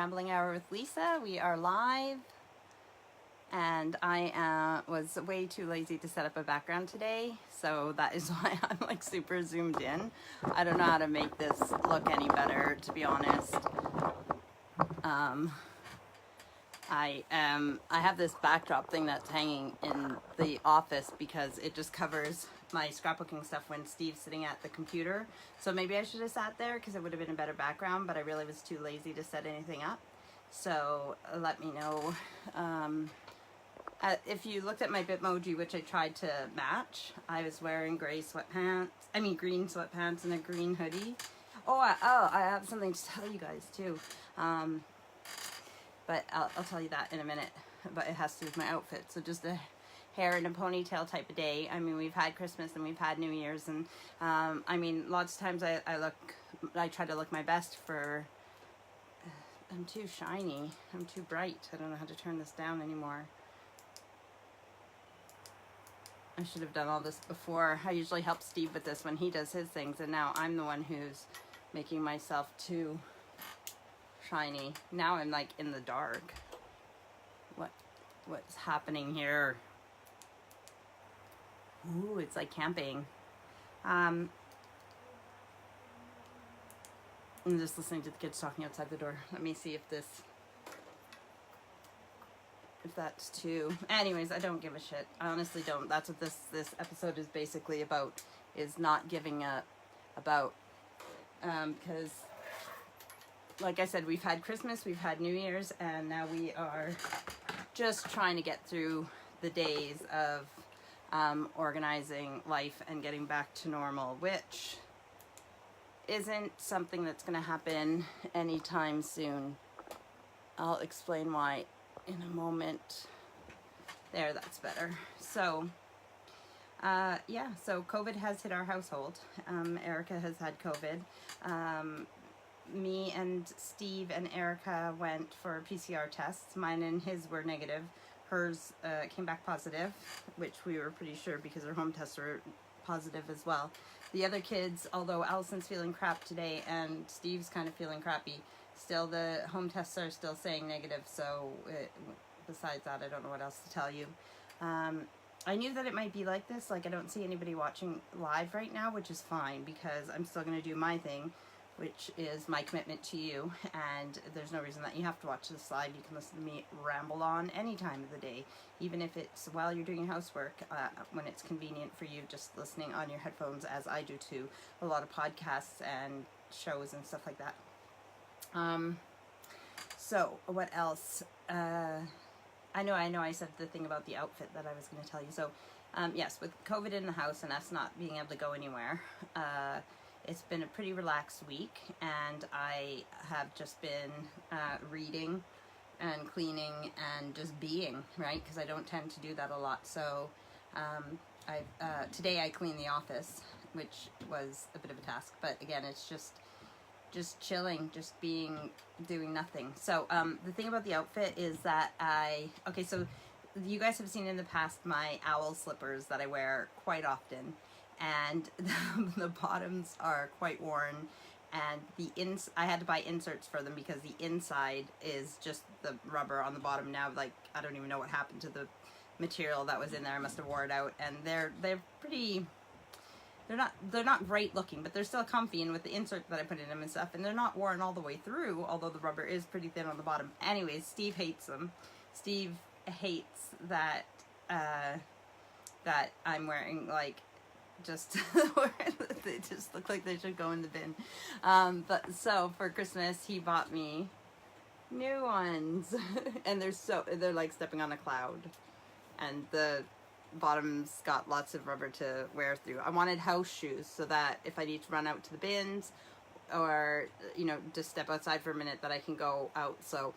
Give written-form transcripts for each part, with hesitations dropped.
Rambling Hour with Lisa. We are live, and I was way too lazy to set up a background today, so that is why I'm like super zoomed in. I don't know how to make this look any better, to be honest. I have this backdrop thing that's hanging in the office because it just covers my scrapbooking stuff when Steve's sitting at the computer. So maybe I should have sat there because it would have been a better background, but I really was too lazy to set anything up. So let me know. If you looked at my Bitmoji, which I tried to match, I was wearing green sweatpants and a green hoodie. I have something to tell you guys too. But I'll tell you that in a minute. But it has to do with my outfit. So just a hair in a ponytail type of day. I mean, we've had Christmas and we've had New Year's, and I mean, lots of times I try to look my best for. I'm too shiny. I'm too bright. I don't know how to turn this down anymore. I should have done all this before. I usually help Steve with this when he does his things, and now I'm the one who's making myself too shiny. Now I'm like in the dark. What's happening here? Ooh, it's like camping. I'm just listening to the kids talking outside the door. Let me see if that's too. Anyways, I don't give a shit. I honestly don't. That's what this episode is basically about, is not giving a about. Because like I said, we've had Christmas, we've had New Year's, and now we are just trying to get through the days of organizing life and getting back to normal, which isn't something that's going to happen anytime soon. I'll explain why in a moment. There, that's better. So, yeah, so COVID has hit our household. Erica has had COVID. Me and Steve and Erica went for PCR tests. Mine and his were negative. Hers came back positive, which we were pretty sure because her home tests were positive as well. The other kids, although Allison's feeling crap today and Steve's kind of feeling crappy, still the home tests are still saying negative. So besides that, I don't know what else to tell you. I knew that it might be like this. Like, I don't see anybody watching live right now, which is fine because I'm still going to do my thing, which is my commitment to you, and there's no reason that you have to watch this live. You can listen to me ramble on any time of the day, even if it's while you're doing housework, when it's convenient for you, just listening on your headphones, as I do to a lot of podcasts and shows and stuff like that. So what else? I know I said the thing about the outfit that I was going to tell you. So yes, with COVID in the house and us not being able to go anywhere, it's been a pretty relaxed week, and I have just been reading and cleaning and just being, right? Because I don't tend to do that a lot. So today I cleaned the office, which was a bit of a task. But again, it's just chilling, just being, doing nothing. So the thing about the outfit is that so you guys have seen in the past my owl slippers that I wear quite often. And the bottoms are quite worn, and I had to buy inserts for them because the inside is just the rubber on the bottom now. Like, I don't even know what happened to the material that was in there. I must have wore it out, and they're pretty. They're not great looking, but they're still comfy, and with the insert that I put in them and stuff, and they're not worn all the way through, although the rubber is pretty thin on the bottom. Anyways, Steve hates them. Steve hates that that I'm wearing, like, just they just look like they should go in the bin. But so for Christmas he bought me new ones and they're like stepping on a cloud, and the bottoms got lots of rubber to wear through. I wanted house shoes so that if I need to run out to the bins or just step outside for a minute, that I can go out. So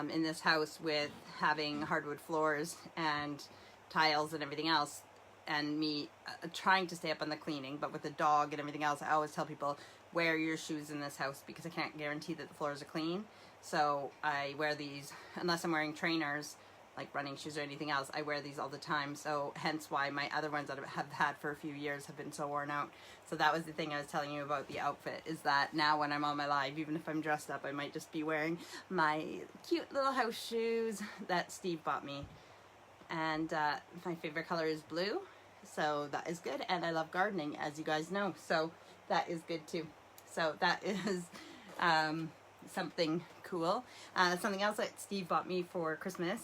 in this house, with having hardwood floors and tiles and everything else, and me trying to stay up on the cleaning, but with the dog and everything else, I always tell people, wear your shoes in this house because I can't guarantee that the floors are clean. So I wear these, unless I'm wearing trainers, like running shoes or anything else. I wear these all the time, so hence why my other ones that I have had for a few years have been so worn out. So that was the thing I was telling you about the outfit, is that now when I'm on my live, even if I'm dressed up, I might just be wearing my cute little house shoes that Steve bought me. And my favorite color is blue, so that is good. And I love gardening, as you guys know, so that is good too. So that is something cool. Something else that Steve bought me for Christmas,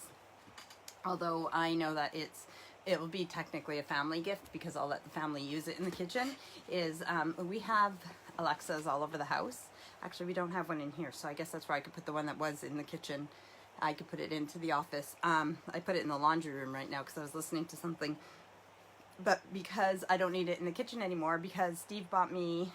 although I know that it will be technically a family gift because I'll let the family use it in the kitchen, is we have Alexas all over the house. Actually, we don't have one in here, so I guess that's where I could put the one that was in the kitchen. I could put it into the office. I put it in the laundry room right now because I was listening to something. But because I don't need it in the kitchen anymore, because Steve bought me,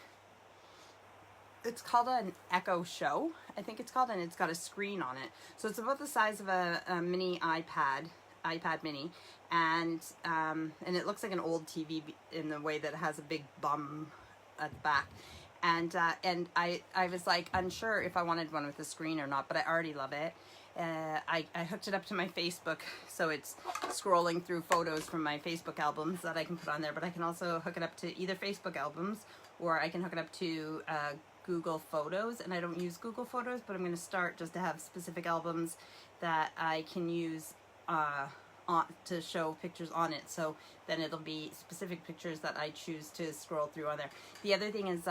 it's called an Echo Show, I think it's called, and it's got a screen on it. So it's about the size of a mini iPad mini, and it looks like an old TV in the way that it has a big bum at the back. And I was like unsure if I wanted one with a screen or not, but I already love it. I hooked it up to my Facebook, so it's scrolling through photos from my Facebook albums that I can put on there, but I can also hook it up to either Facebook albums, or I can hook it up to Google Photos, and I don't use Google Photos, but I'm going to start just to have specific albums that I can use to show pictures on it, so then it'll be specific pictures that I choose to scroll through on there. The other thing is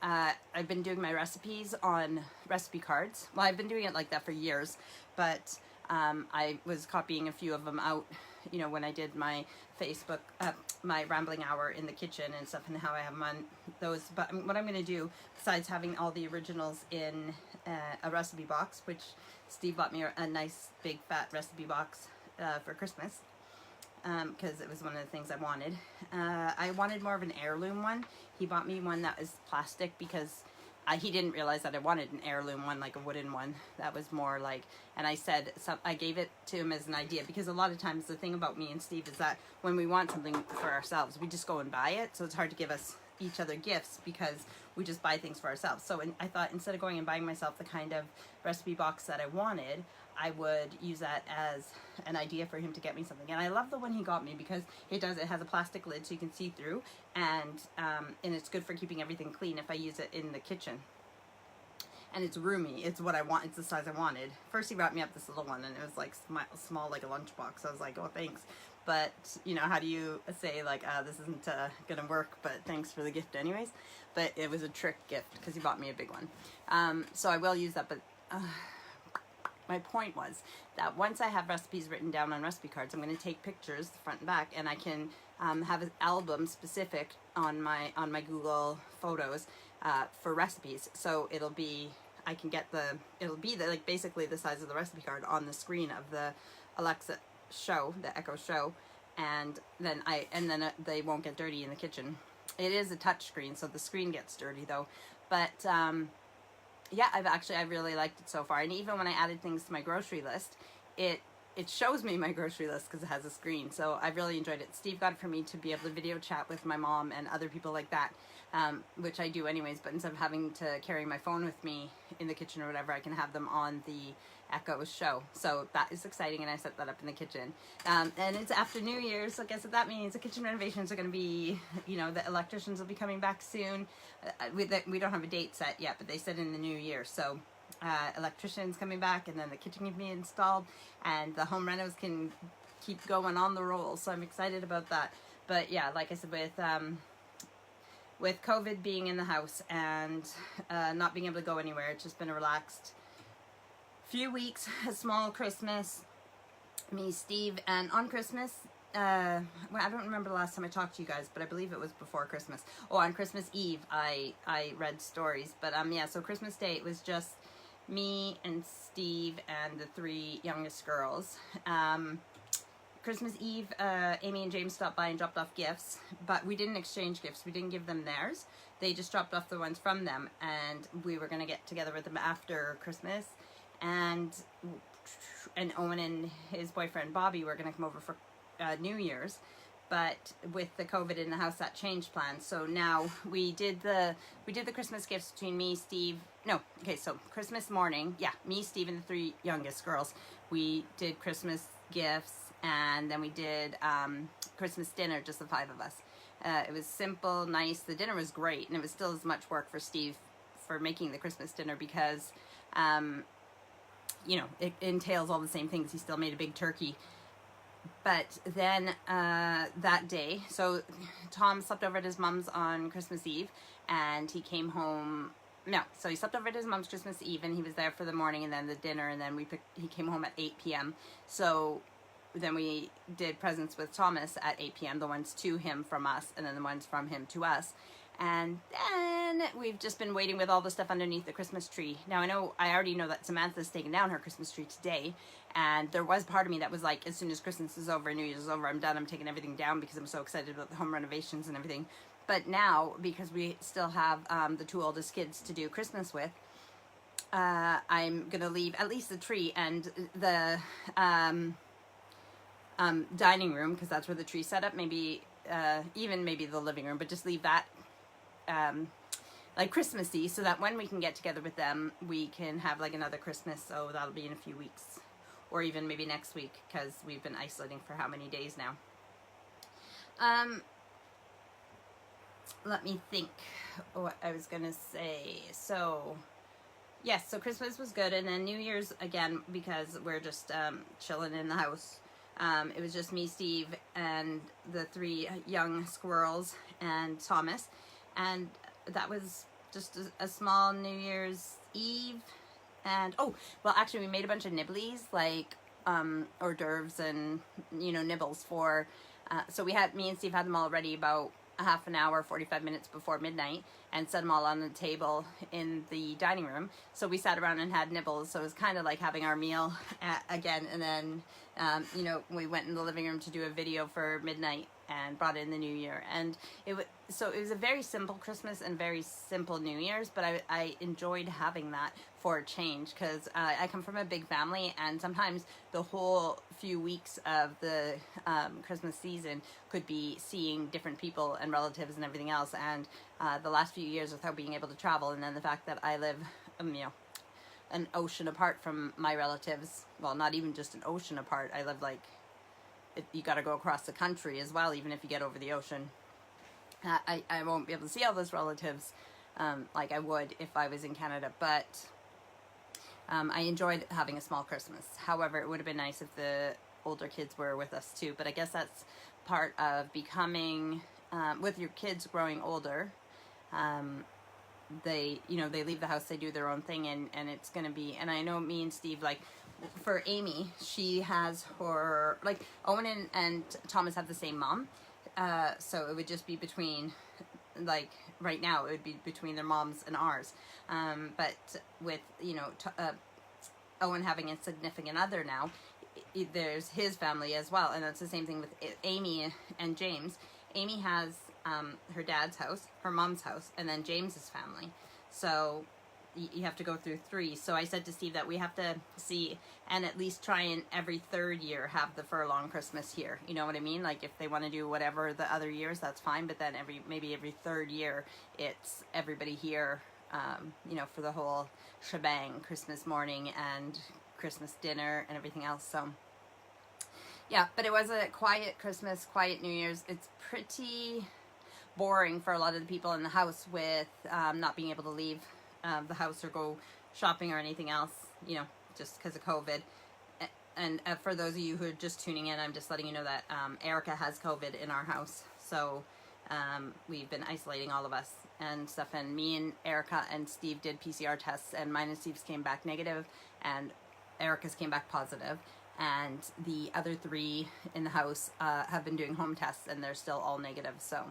I've been doing my recipes on recipe cards. Well, I've been doing it like that for years, but I was copying a few of them out, you know, when I did my Facebook, my rambling hour in the kitchen and stuff, and how I have them on those. But what I'm going to do, besides having all the originals in a recipe box, which Steve bought me a nice big fat recipe box for Christmas, because it was one of the things I wanted. I wanted more of an heirloom one. He bought me one that was plastic because he didn't realize that I wanted an heirloom one, like a wooden one. That was more like, and I said, I gave it to him as an idea, because a lot of times the thing about me and Steve is that when we want something for ourselves, we just go and buy it. So it's hard to give us each other gifts because we just buy things for ourselves. So I thought, instead of going and buying myself the kind of recipe box that I wanted, I would use that as an idea for him to get me something. And I love the one he got me because it has a plastic lid so you can see through, and it's good for keeping everything clean if I use it in the kitchen. And it's roomy. It's what I want. It's the size I wanted. First he brought me up this little one, and it was like small like a lunchbox. I was like, oh, thanks. But, you know, how do you say, like, this isn't going to work, but thanks for the gift anyways? But it was a trick gift because he bought me a big one. So I will use that, but my point was that once I have recipes written down on recipe cards, I'm going to take pictures, the front and back, and I can have an album specific on my Google Photos for recipes. So it'll be, it'll be like basically the size of the recipe card on the screen of the Alexa Show, the Echo Show, and then they won't get dirty in the kitchen. It is a touch screen, so the screen gets dirty though. But yeah, I really liked it so far. And even when I added things to my grocery list, it shows me my grocery list because it has a screen. So I really enjoyed it. Steve got it for me to be able to video chat with my mom and other people like that, which I do anyways. But instead of having to carry my phone with me in the kitchen or whatever, I can have them on the Echo Show. So that is exciting, and I set that up in the kitchen. And it's after New Year's, so guess what that means? The kitchen renovations are going to be, you know, the electricians will be coming back soon. We don't have a date set yet, but they said in the new year. So electricians coming back, and then the kitchen can be installed, and the home renos can keep going on the roll. So I'm excited about that. But yeah, like I said, with COVID being in the house and not being able to go anywhere, it's just been a relaxed few weeks. A small Christmas, me, Steve, and on Christmas, well, I don't remember the last time I talked to you guys, but I believe it was before Christmas. Oh, on Christmas Eve, I read stories. But yeah, so Christmas Day, it was just me and Steve and the 3 youngest girls. Christmas Eve, Amy and James stopped by and dropped off gifts, but we didn't exchange gifts. We didn't give them theirs. They just dropped off the ones from them, and we were going to get together with them after Christmas. And Owen and his boyfriend Bobby were going to come over for New Year's, but with the COVID in the house, that changed plans. So now we did the Christmas gifts between me, Steve. No, okay, so Christmas morning, yeah, me, Steve, and the 3 youngest girls. We did Christmas gifts, and then we did Christmas dinner, just the 5 of us. It was simple, nice. The dinner was great, and it was still as much work for Steve for making the Christmas dinner because, you know, it entails all the same things. He still made a big turkey. But then that day, so Tom slept over at his mom's on Christmas Eve, and he came home. No, so he slept over at his mom's Christmas Eve, and he was there for the morning, and then the dinner, and then he came home at 8 p.m. So then we did presents with Thomas at 8 p.m., the ones to him from us, and then the ones from him to us. And then we've just been waiting with all the stuff underneath the Christmas tree. Now, I already know that Samantha's taken down her Christmas tree today, and there was part of me that was like, as soon as Christmas is over, New Year's is over, I'm done, I'm taking everything down because I'm so excited about the home renovations and everything. But now, because we still have the 2 oldest kids to do Christmas with, I'm going to leave at least the tree and the dining room, because that's where the tree's set up, maybe even maybe the living room, but just leave that like Christmassy, so that when we can get together with them, we can have like another Christmas. So that'll be in a few weeks, or even maybe next week, because we've been isolating for how many days now. Let me think what I was gonna say. So yes, so Christmas was good, and then New Year's, again, because we're just chilling in the house. It was just me, Steve, and the 3 young squirrels, and Thomas. And that was just a small New Year's Eve. And, oh, well, actually, we made a bunch of nibblies, like hors d'oeuvres and, you know, nibbles for, so me and Steve had them all ready about a half an hour, 45 minutes before midnight, and set them all on the table in the dining room. So we sat around and had nibbles. So it was kind of like having our meal again. And then, you know, we went in the living room to do a video for midnight and brought in the New Year. And so it was a very simple Christmas and very simple New Year's, but I enjoyed having that for a change, because I come from a big family, and sometimes the whole few weeks of the Christmas season could be seeing different people and relatives and everything else. And the last few years without being able to travel, and then the fact that I live, you know, an ocean apart from my relatives. Well, not even just an ocean apart. I live like, you got to go across the country as well, even if you get over the ocean. I won't be able to see all those relatives like I would if I was in Canada, but I enjoyed having a small Christmas. However, it would have been nice if the older kids were with us too, but I guess that's part of becoming, with your kids growing older. They, you know, they leave the house, they do their own thing, and it's going to be, and I know me and Steve, like, for Amy, she has her, like, Owen and Thomas have the same mom, so it would just be between, like, right now, it would be between their moms and ours, but with, you know, Owen having a significant other now, there's his family as well, and that's the same thing with Amy and James. Amy has her dad's house, her mom's house, and then James's family. So you have to go through 3. So I said to Steve that we have to see and at least try and every 3rd year have the furlong Christmas here. You know what I mean? Like, if they want to do whatever the other years, that's fine. But then maybe every 3rd year, it's everybody here, you know, for the whole shebang, Christmas morning and Christmas dinner and everything else. So yeah, but it was a quiet Christmas, quiet New Year's. It's pretty boring for a lot of the people in the house with not being able to leave the house or go shopping or anything else, you know, just because of COVID. And for those of you who are just tuning in, I'm just letting you know that Erica has COVID in our house. So we've been isolating, all of us and stuff. And me and Erica and Steve did PCR tests, and mine and Steve's came back negative, and Erica's came back positive. And the other 3 in the house have been doing home tests, and they're still all negative. So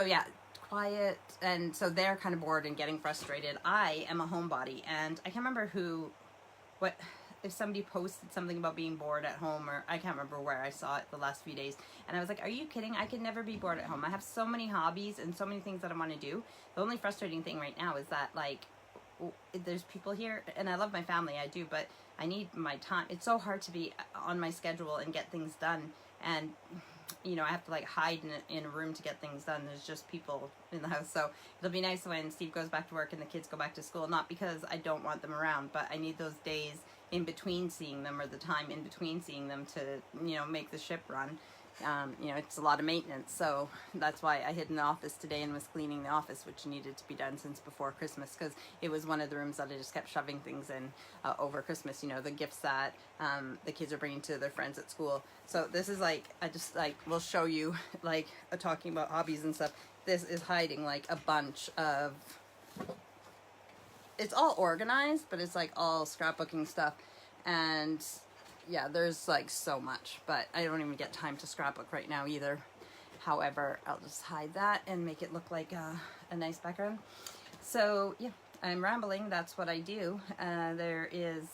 yeah, quiet, and so they're kind of bored and getting frustrated. I am a homebody, and I can't remember if somebody posted something about being bored at home, or I can't remember where I saw it the last few days, and I was like, are you kidding? I could never be bored at home. I have so many hobbies and so many things that I want to do. The only frustrating thing right now is that, like, there's people here, and I love my family, I do, but I need my time. It's so hard to be on my schedule and get things done, and you know, I have to like hide in a room to get things done. There's just people in the house. So it'll be nice when Steve goes back to work and the kids go back to school, not because I don't want them around, but I need those days in between seeing them, or the time in between seeing them, to, you know, make the ship run. You know, it's a lot of maintenance, so that's why I hid in the office today and was cleaning the office, which needed to be done since before Christmas, because it was one of the rooms that I just kept shoving things in over Christmas, you know, the gifts that the kids are bringing to their friends at school. So this is like, I just like will show you, like, talking about hobbies and stuff. This is hiding like a bunch of, it's all organized, but it's like all scrapbooking stuff, and yeah, there's like so much, but I don't even get time to scrapbook right now either. However, I'll just hide that and make it look like a nice background. So yeah, I'm rambling. That's what I do. There is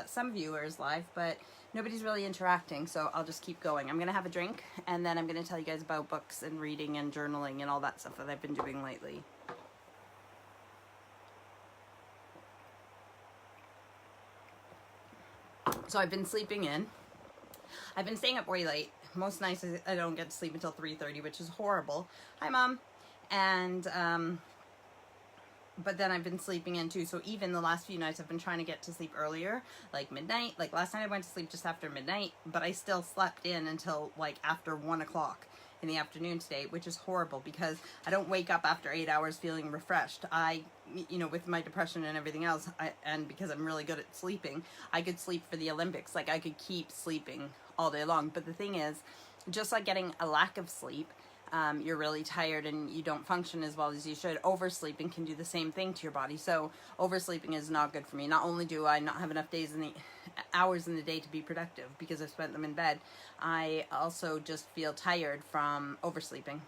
some viewers live, but nobody's really interacting, so I'll just keep going. I'm gonna have a drink, and then I'm gonna tell you guys about books and reading and journaling and all that stuff that I've been doing lately. So I've been sleeping in. I've been staying up way late. Most nights I don't get to sleep until 3:30, which is horrible. Hi, Mom. And, but then I've been sleeping in too. So even the last few nights I've been trying to get to sleep earlier, like midnight. Like last night I went to sleep just after midnight, but I still slept in until like after 1 o'clock in the afternoon today, which is horrible because I don't wake up after 8 hours feeling refreshed. You know, with my depression and everything else, and because I'm really good at sleeping, I could sleep for the Olympics. Like I could keep sleeping all day long. But the thing is, just like getting a lack of sleep, you're really tired and you don't function as well as you should. Oversleeping can do the same thing to your body. So oversleeping is not good for me. Not only do I not have enough hours in the day to be productive because I've spent them in bed, I also just feel tired from oversleeping.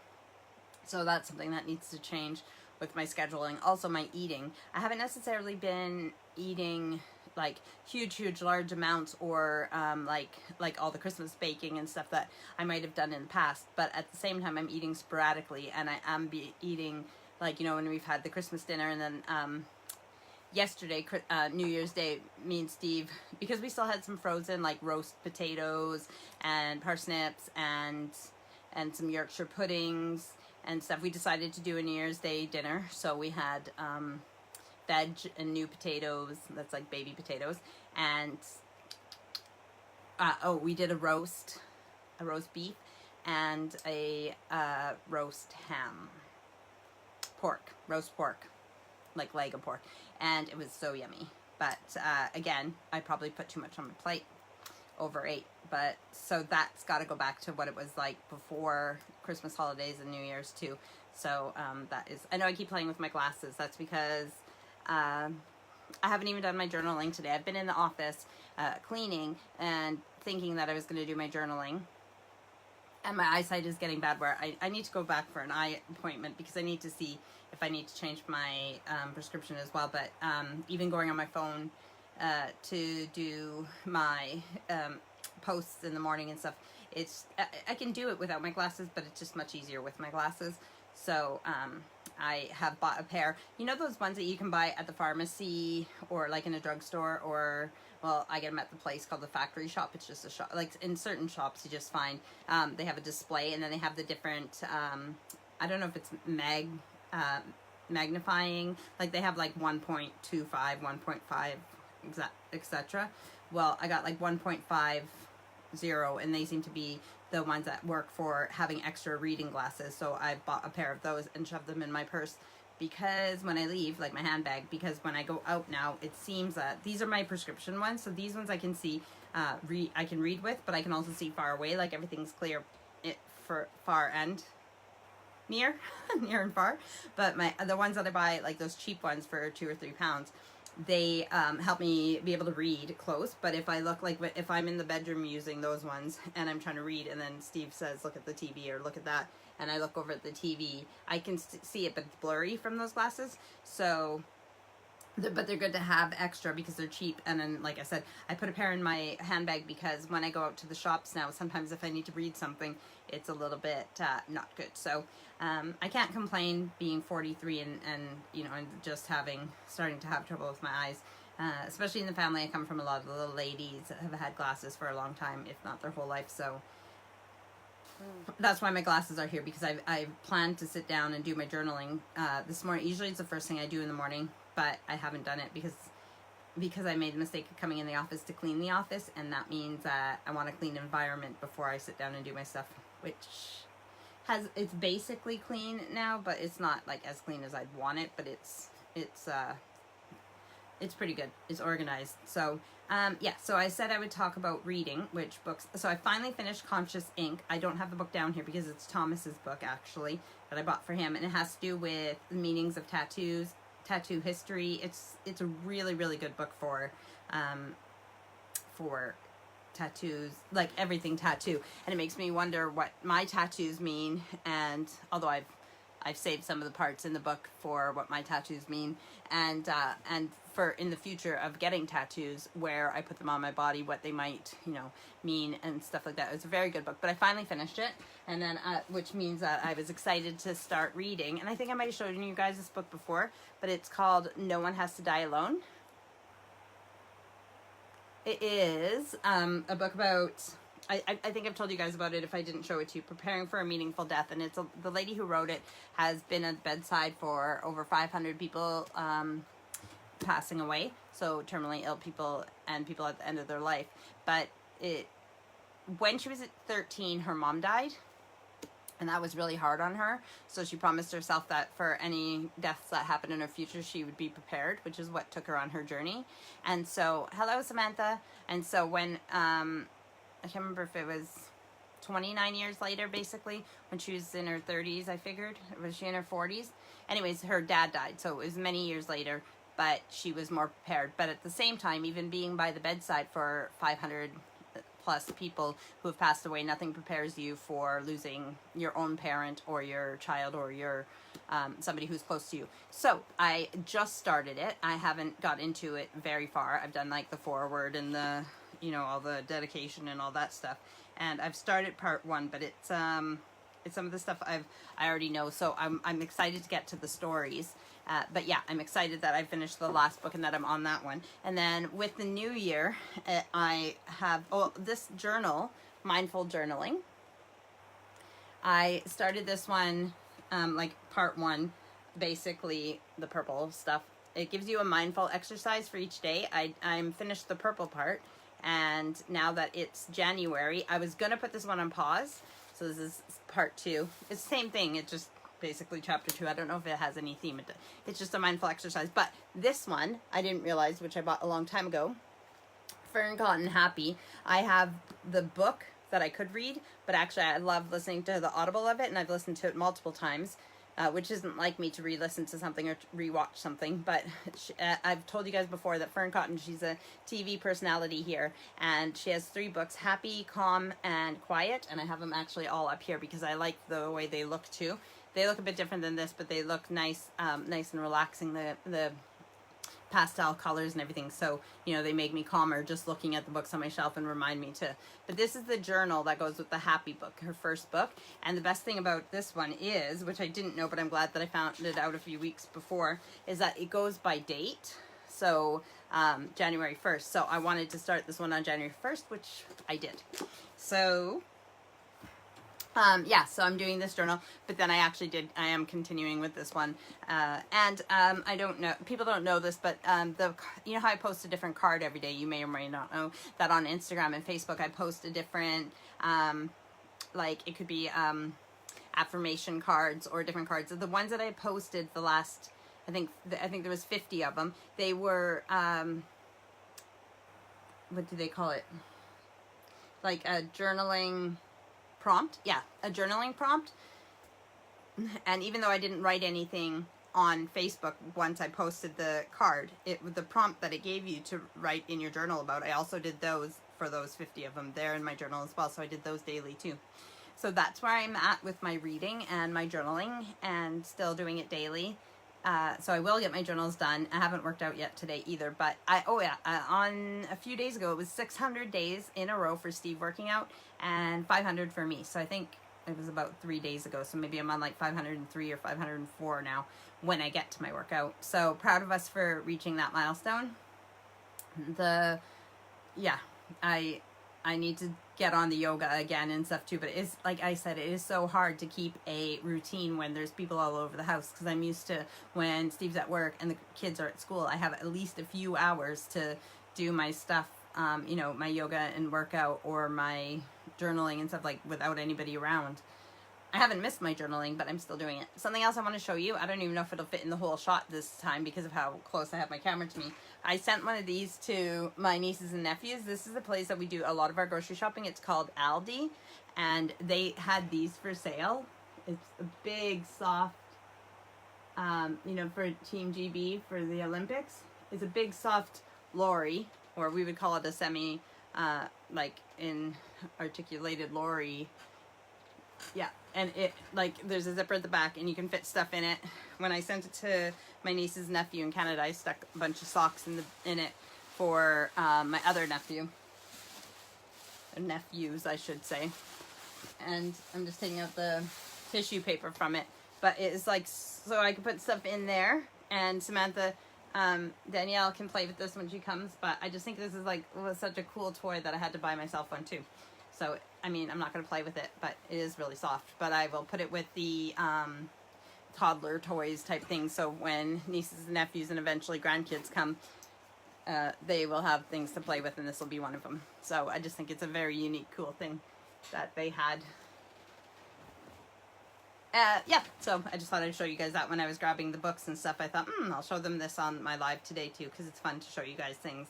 So that's something that needs to change with my scheduling. Also my eating. I haven't necessarily been eating like huge large amounts, or like all the Christmas baking and stuff that I might have done in the past, but at the same time I'm eating sporadically, and I am eating, like, you know, when we've had the Christmas dinner, and then yesterday, New Year's Day, me and Steve, because we still had some frozen like roast potatoes and parsnips and some Yorkshire puddings and stuff, we decided to do a New Year's Day dinner. So we had veg and new potatoes, that's like baby potatoes, and we did a roast beef and a roast ham, roast pork, like leg of pork, and it was so yummy. But again, I probably put too much on my plate, overate. But so that's got to go back to what it was like before Christmas holidays and New Year's too. So that is, I know I keep playing with my glasses. That's because I haven't even done my journaling today. I've been in the office cleaning and thinking that I was going to do my journaling, and my eyesight is getting bad where I need to go back for an eye appointment because I need to see if I need to change my prescription as well. But even going on my phone to do my posts in the morning and stuff, I can do it without my glasses, but it's just much easier with my glasses. So I have bought a pair, you know, those ones that you can buy at the pharmacy or like in a drugstore, or, well, I get them at the place called the Factory Shop. It's just a shop, like in certain shops you just find they have a display, and then they have the different I don't know if it's magnifying, like they have like 1.25, 1.5, etc. Well, I got like 1.50, and they seem to be the ones that work for having extra reading glasses. So I bought a pair of those and shoved them in my purse, because when I leave, like my handbag, because when I go out now, it seems that these are my prescription ones. So these ones I can see, I can read with, but I can also see far away, like everything's clear for far and near, near and far. But the ones that I buy, like those cheap ones for £2 or £3, they help me be able to read close. But if I look, like if I'm in the bedroom using those ones and I'm trying to read, and then Steve says look at the TV or look at that, and I look over at the TV, I can see it, but it's blurry from those glasses. So But they're good to have extra because they're cheap. And then, like I said, I put a pair in my handbag because when I go out to the shops now, sometimes if I need to read something, it's a little bit not good. So I can't complain being 43 and you know, and just starting to have trouble with my eyes. Especially in the family I come from, a lot of the little ladies have had glasses for a long time, if not their whole life. So that's why my glasses are here, because I planned to sit down and do my journaling this morning. Usually it's the first thing I do in the morning, but I haven't done it because I made the mistake of coming in the office to clean the office, and that means that I want a clean environment before I sit down and do my stuff, which it's basically clean now, but it's not like as clean as I'd want it, but it's pretty good. It's organized. So yeah, so I said I would talk about reading, which books. So I finally finished Conscious Ink. I don't have the book down here because it's Thomas's book, actually, that I bought for him, and it has to do with the meanings of tattoos, tattoo history. It's a really, really good book for tattoos, like everything tattoo, and it makes me wonder what my tattoos mean. And although I've saved some of the parts in the book for what my tattoos mean, and for in the future of getting tattoos, where I put them on my body, what they might, you know, mean and stuff like that. It's a very good book, but I finally finished it, and then which means that I was excited to start reading. And I think I might have showed you guys this book before, but it's called No One Has to Die Alone. It is a book about, I think I've told you guys about it if I didn't show it to you, Preparing for a Meaningful Death. And it's the lady who wrote it has been at the bedside for over 500 people passing away. So terminally ill people and people at the end of their life. But when she was at 13, her mom died. And that was really hard on her. So she promised herself that for any deaths that happened in her future, she would be prepared, which is what took her on her journey. And so, hello, Samantha. And so when, I can't remember if it was 29 years later, basically, when she was in her 30s, I figured. Was she in her 40s? Anyways, her dad died. So it was many years later, but she was more prepared. But at the same time, even being by the bedside for 500 plus people who have passed away, nothing prepares you for losing your own parent or your child or your somebody who's close to you. So I just started it. I haven't got into it very far. I've done like the foreword and the, you know, all the dedication and all that stuff. And I've started part 1, but it's some of the stuff I already know. So I'm excited to get to the stories. But yeah, I'm excited that I finished the last book and that I'm on that one. And then with the new year, I have this journal, Mindful Journaling. I started this one, like part 1, basically the purple stuff. It gives you a mindful exercise for each day. I'm finished the purple part, and now that it's January, I was gonna put this one on pause. So this is part 2. It's the same thing. It's just basically chapter 2. I don't know if it has any theme. It's just a mindful exercise. But this one, I didn't realize, which I bought a long time ago, Fern Cotton Happy. I have the book that I could read, but actually I love listening to the audible of it, and I've listened to it multiple times, which isn't like me to re-listen to something or re-watch something. But I've told you guys before that Fern Cotton, she's a TV personality here, and she has 3 books, Happy, Calm, and Quiet, and I have them actually all up here because I like the way they look too. They look a bit different than this, but they look nice, nice and relaxing, the pastel colors and everything. So, you know, they make me calmer just looking at the books on my shelf and remind me to. But this is the journal that goes with the Happy book, her first book. And the best thing about this one is, which I didn't know, but I'm glad that I found it out a few weeks before, is that it goes by date. So, January 1st. So I wanted to start this one on January 1st, which I did. So yeah, so I'm doing this journal, but then I am continuing with this one. And I don't know, people don't know this, but you know how I post a different card every day? You may or may not know that on Instagram and Facebook, I post a different, like it could be affirmation cards or different cards. The ones that I posted the last, I think there was 50 of them. They were, what do they call it? Like a journaling prompt. Yeah, a journaling prompt. And even though I didn't write anything on Facebook once I posted the card, the prompt that it gave you to write in your journal about, I also did those for those 50 of them there in my journal as well. So I did those daily too. So that's where I'm at with my reading and my journaling, and still doing it daily. So I will get my journals done. I haven't worked out yet today either, but on a few days ago, it was 600 days in a row for Steve working out and 500 for me. So I think it was about 3 days ago. So maybe I'm on like 503 or 504 now when I get to my workout. So proud of us for reaching that milestone. I need to get on the yoga again and stuff too, but it's like I said, it is so hard to keep a routine when there's people all over the house, because I'm used to when Steve's at work and the kids are at school, I have at least a few hours to do my stuff, my yoga and workout or my journaling and stuff, like without anybody around. I haven't missed my journaling, but I'm still doing it. Something else I want to show you, I don't even know if it'll fit in the whole shot this time because of how close I have my camera to me. I sent one of these to my nieces and nephews. This is the place that we do a lot of our grocery shopping. It's called Aldi, and they had these for sale. It's a big, soft, for Team GB for the Olympics. It's a big, soft lorry, or we would call it a semi, articulated lorry. Yeah, and it, there's a zipper at the back and you can fit stuff in it. When I sent it to my niece's nephew in Canada, I stuck a bunch of socks in it for my other nephew. Nephews, I should say. And I'm just taking out the tissue paper from it. But it is so I can put stuff in there. And Samantha, Danielle can play with this when she comes. But I just think this is was such a cool toy that I had to buy myself one too. So, I mean, I'm not going to play with it, but it is really soft. But I will put it with the toddler toys type thing. So when nieces and nephews and eventually grandkids come, they will have things to play with, and this will be one of them. So I just think it's a very unique, cool thing that they had. So I just thought I'd show you guys that when I was grabbing the books and stuff. I thought, I'll show them this on my live today too, because it's fun to show you guys things.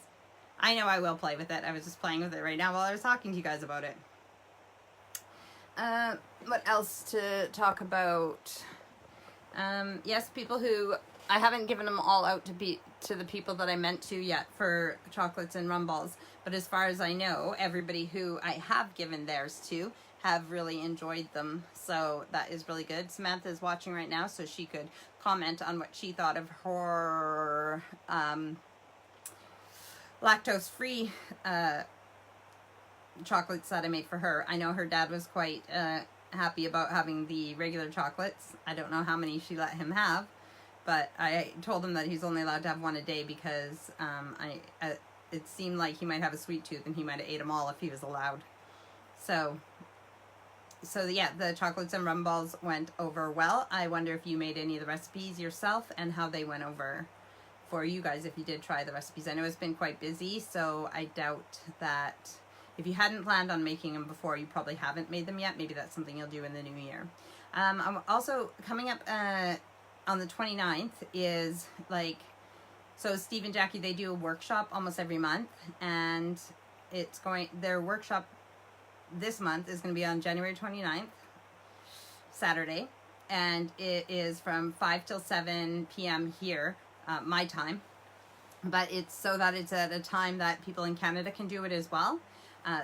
I know I will play with it. I was just playing with it right now while I was talking to you guys about it. What else to talk about? Yes, people who... I haven't given them all out to the people that I meant to yet for chocolates and rum balls. But as far as I know, everybody who I have given theirs to have really enjoyed them. So that is really good. Samantha is watching right now, so she could comment on what she thought of her... lactose-free chocolates that I made for her. I know her dad was quite happy about having the regular chocolates. I don't know how many she let him have, but I told him that he's only allowed to have one a day because it seemed like he might have a sweet tooth and he might have ate them all if he was allowed. So yeah, the chocolates and rum balls went over well. I wonder if you made any of the recipes yourself and how they went over for you guys if you did try the recipes. I know it's been quite busy, so I doubt that if you hadn't planned on making them before, you probably haven't made them yet. Maybe that's something you'll do in the new year. I'm also coming up on the 29th is so Steve and Jackie, they do a workshop almost every month, and their workshop this month is going to be on January 29th, Saturday, and it is from 5 till 7 p.m. here. My time, but it's so that it's at a time that people in Canada can do it as well.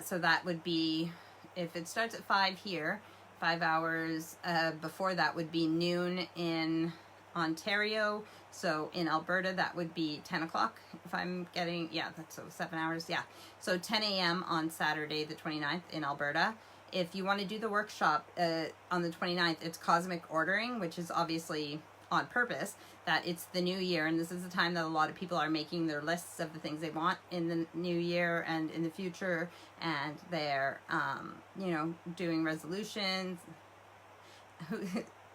So that would be, if it starts at 5 here, 5 hours before that would be noon in Ontario. So in Alberta, that would be 10 o'clock if I'm getting, that's 7 hours. Yeah. So 10 a.m. on Saturday, the 29th in Alberta. If you want to do the workshop on the 29th, it's cosmic ordering, which is obviously on purpose, that it's the new year, and this is the time that a lot of people are making their lists of the things they want in the new year and in the future, and they're doing resolutions.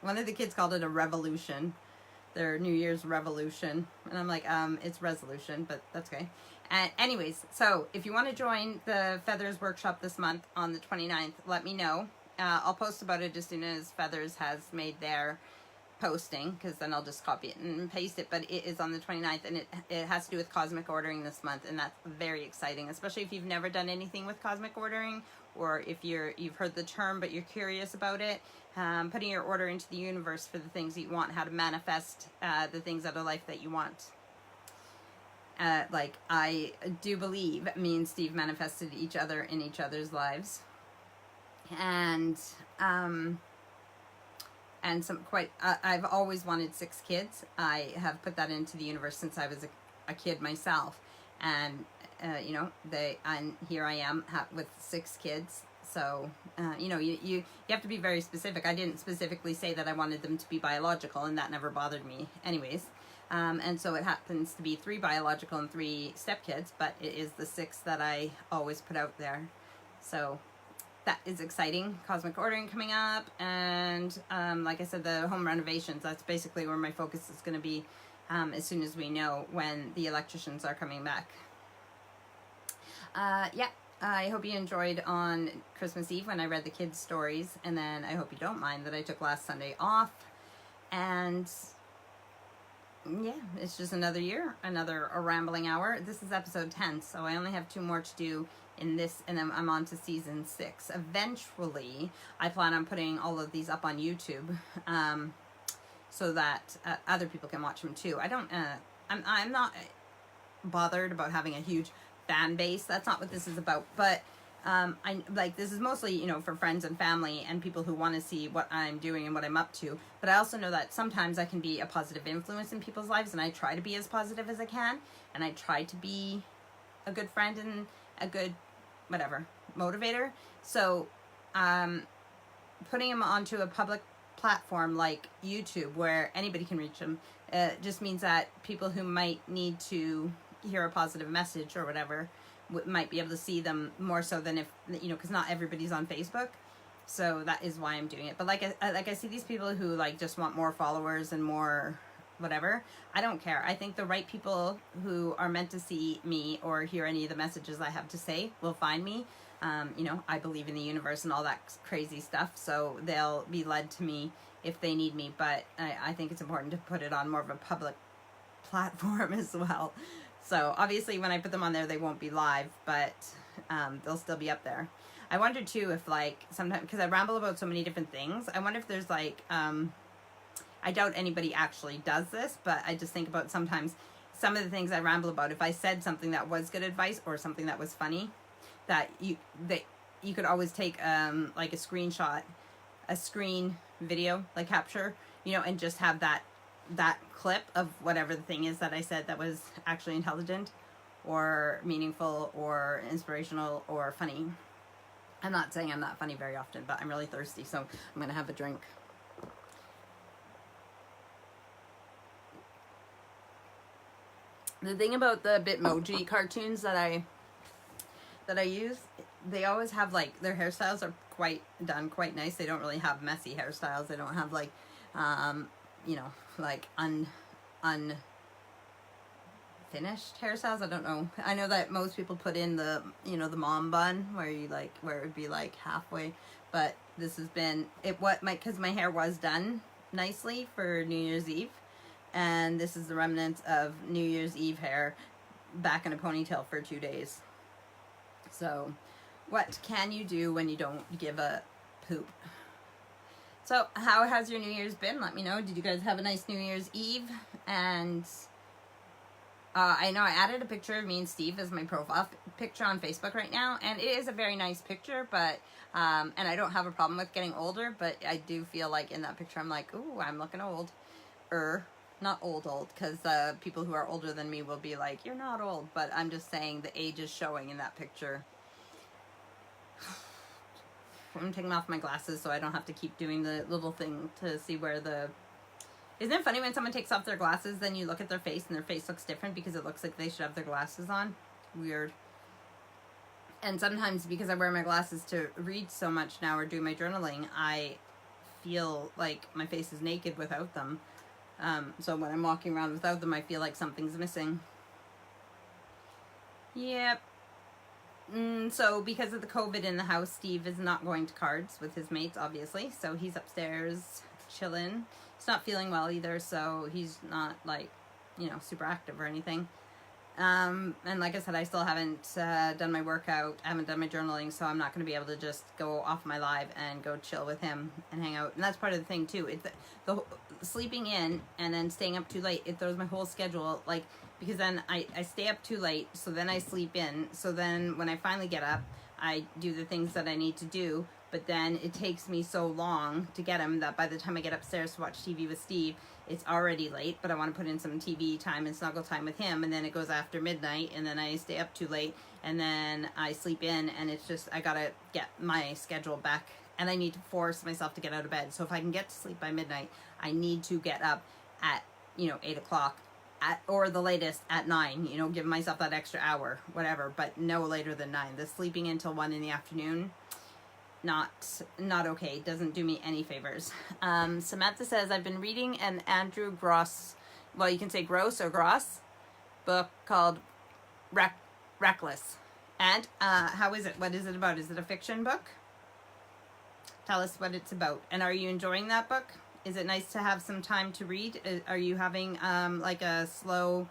One of the kids called it a revolution, their New Year's revolution, and I'm like, it's resolution, but that's okay. Anyways, so if you want to join the Feathers workshop this month on the 29th, let me know. I'll post about it as soon as Feathers has made their posting, because then I'll just copy it and paste it. But it is on the 29th, and it has to do with cosmic ordering this month, and that's very exciting, especially if you've never done anything with cosmic ordering, or if you've heard the term but you're curious about it. Putting your order into the universe for the things that you want, how to manifest the things out of life that you want. I do believe me and Steve manifested each other in each other's lives, and and I've always wanted 6 kids. I have put that into the universe since I was a kid myself, and you know, and here I am with 6 kids. So you know, you have to be very specific. I didn't specifically say that I wanted them to be biological, and that never bothered me anyways. And so it happens to be 3 biological and 3 stepkids, but it is the 6 that I always put out there. So that is exciting. Cosmic ordering coming up, and like I said, the home renovations, that's basically where my focus is going to be as soon as we know when the electricians are coming back. Yeah, I hope you enjoyed on Christmas Eve when I read the kids' stories, and then I hope you don't mind that I took last Sunday off. And yeah, it's just another year, another rambling hour. This is episode 10, so I only have 2 more to do in this, and then I'm on to season 6. Eventually, I plan on putting all of these up on YouTube, so that other people can watch them too. I'm not bothered about having a huge fan base. That's not what this is about. But this is mostly, you know, for friends and family and people who want to see what I'm doing and what I'm up to. But I also know that sometimes I can be a positive influence in people's lives, and I try to be as positive as I can, and I try to be a good friend and a good motivator. So putting them onto a public platform like YouTube where anybody can reach them just means that people who might need to hear a positive message or whatever might be able to see them more so than if, you know, because not everybody's on Facebook. So that is why I'm doing it. But I see these people who like just want more followers and more whatever. I don't care. I think the right people who are meant to see me or hear any of the messages I have to say will find me. You know, I believe in the universe and all that crazy stuff, so they'll be led to me if they need me. But I think it's important to put it on more of a public platform as well. So obviously when I put them on there, they won't be live, but they'll still be up there. I wonder too if like sometimes, because I ramble about so many different things, I wonder if there's like, I doubt anybody actually does this, but I just think about sometimes some of the things I ramble about, if I said something that was good advice or something that was funny, that you could always take like a screenshot, a screen video, like capture, you know, and just have that clip of whatever the thing is that I said that was actually intelligent or meaningful or inspirational or funny. I'm not saying I'm not funny very often, but I'm really thirsty, so I'm gonna have a drink. The thing about the Bitmoji cartoons that I use, they always have like, their hairstyles are done quite nice. They don't really have messy hairstyles. They don't have like, you know, like unfinished hairstyles. I don't know. I know that most people put in the, you know, the mom bun where you like, where it would be like halfway, but this has been because my hair was done nicely for New Year's Eve, and this is the remnants of New Year's Eve hair back in a ponytail for 2 days. So what can you do when you don't give a poop? So how has your New Year's been? Let me know. Did you guys have a nice New Year's Eve? And I know I added a picture of me and Steve as my profile picture on Facebook right now, and it is a very nice picture, but and I don't have a problem with getting older, but I do feel like in that picture I'm like, ooh, I'm looking old. Not old, because people who are older than me will be like, you're not old, but I'm just saying the age is showing in that picture. I'm taking off my glasses so I don't have to keep doing the little thing to see where the... Isn't it funny when someone takes off their glasses, then you look at their face and their face looks different because it looks like they should have their glasses on? Weird. And sometimes because I wear my glasses to read so much now or do my journaling, I feel like my face is naked without them. So when I'm walking around without them, I feel like something's missing. Yep. So because of the COVID in the house, Steve is not going to cards with his mates, obviously. So he's upstairs chilling. He's not feeling well either, so he's not like, you know, super active or anything. And like I said, I still haven't done my workout. I haven't done my journaling, so I'm not going to be able to just go off my live and go chill with him and hang out. And that's part of the thing too. It's the sleeping in and then staying up too late. It throws my whole schedule, like, because then I stay up too late, so then I sleep in. So then when I finally get up, I do the things that I need to do, but then it takes me so long to get him that by the time I get upstairs to watch TV with Steve, it's already late, but I want to put in some TV time and snuggle time with him, and then it goes after midnight, and then I stay up too late, and then I sleep in, and it's just, I gotta get my schedule back, and I need to force myself to get out of bed. So if I can get to sleep by midnight, I need to get up at, 8 o'clock, or the latest at 9, give myself that extra hour, whatever, but no later than 9. The sleeping until 1 in the afternoon, not okay. Doesn't do me any favors. Samantha says, I've been reading an Andrew Gross, well, you can say Gross or Gross, book called Reckless. And how is it? What is it about? Is it a fiction book? Tell us what it's about. And are you enjoying that book? Is it nice to have some time to read? Are you having like a slow,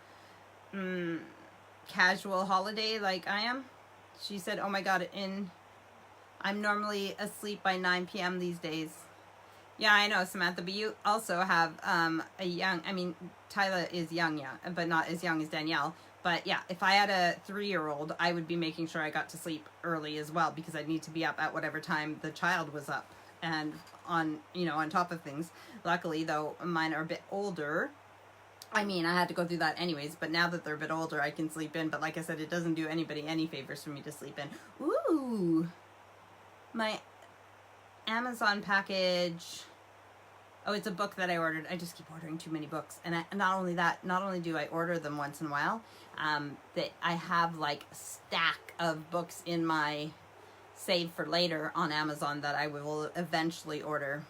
casual holiday like I am? She said, oh my God, I'm normally asleep by 9 p.m. these days. Yeah, I know, Samantha, but you also have Tyler is young, yeah, but not as young as Danielle. But yeah, if I had a 3-year-old, I would be making sure I got to sleep early as well, because I'd need to be up at whatever time the child was up and on top of things. Luckily, though, mine are a bit older. I had to go through that anyways, but now that they're a bit older, I can sleep in. But like I said, it doesn't do anybody any favors for me to sleep in. Ooh! My Amazon package. Oh, it's a book that I ordered. I just keep ordering too many books. And not only do I order them once in a while, that I have like a stack of books in my save for later on Amazon that I will eventually order.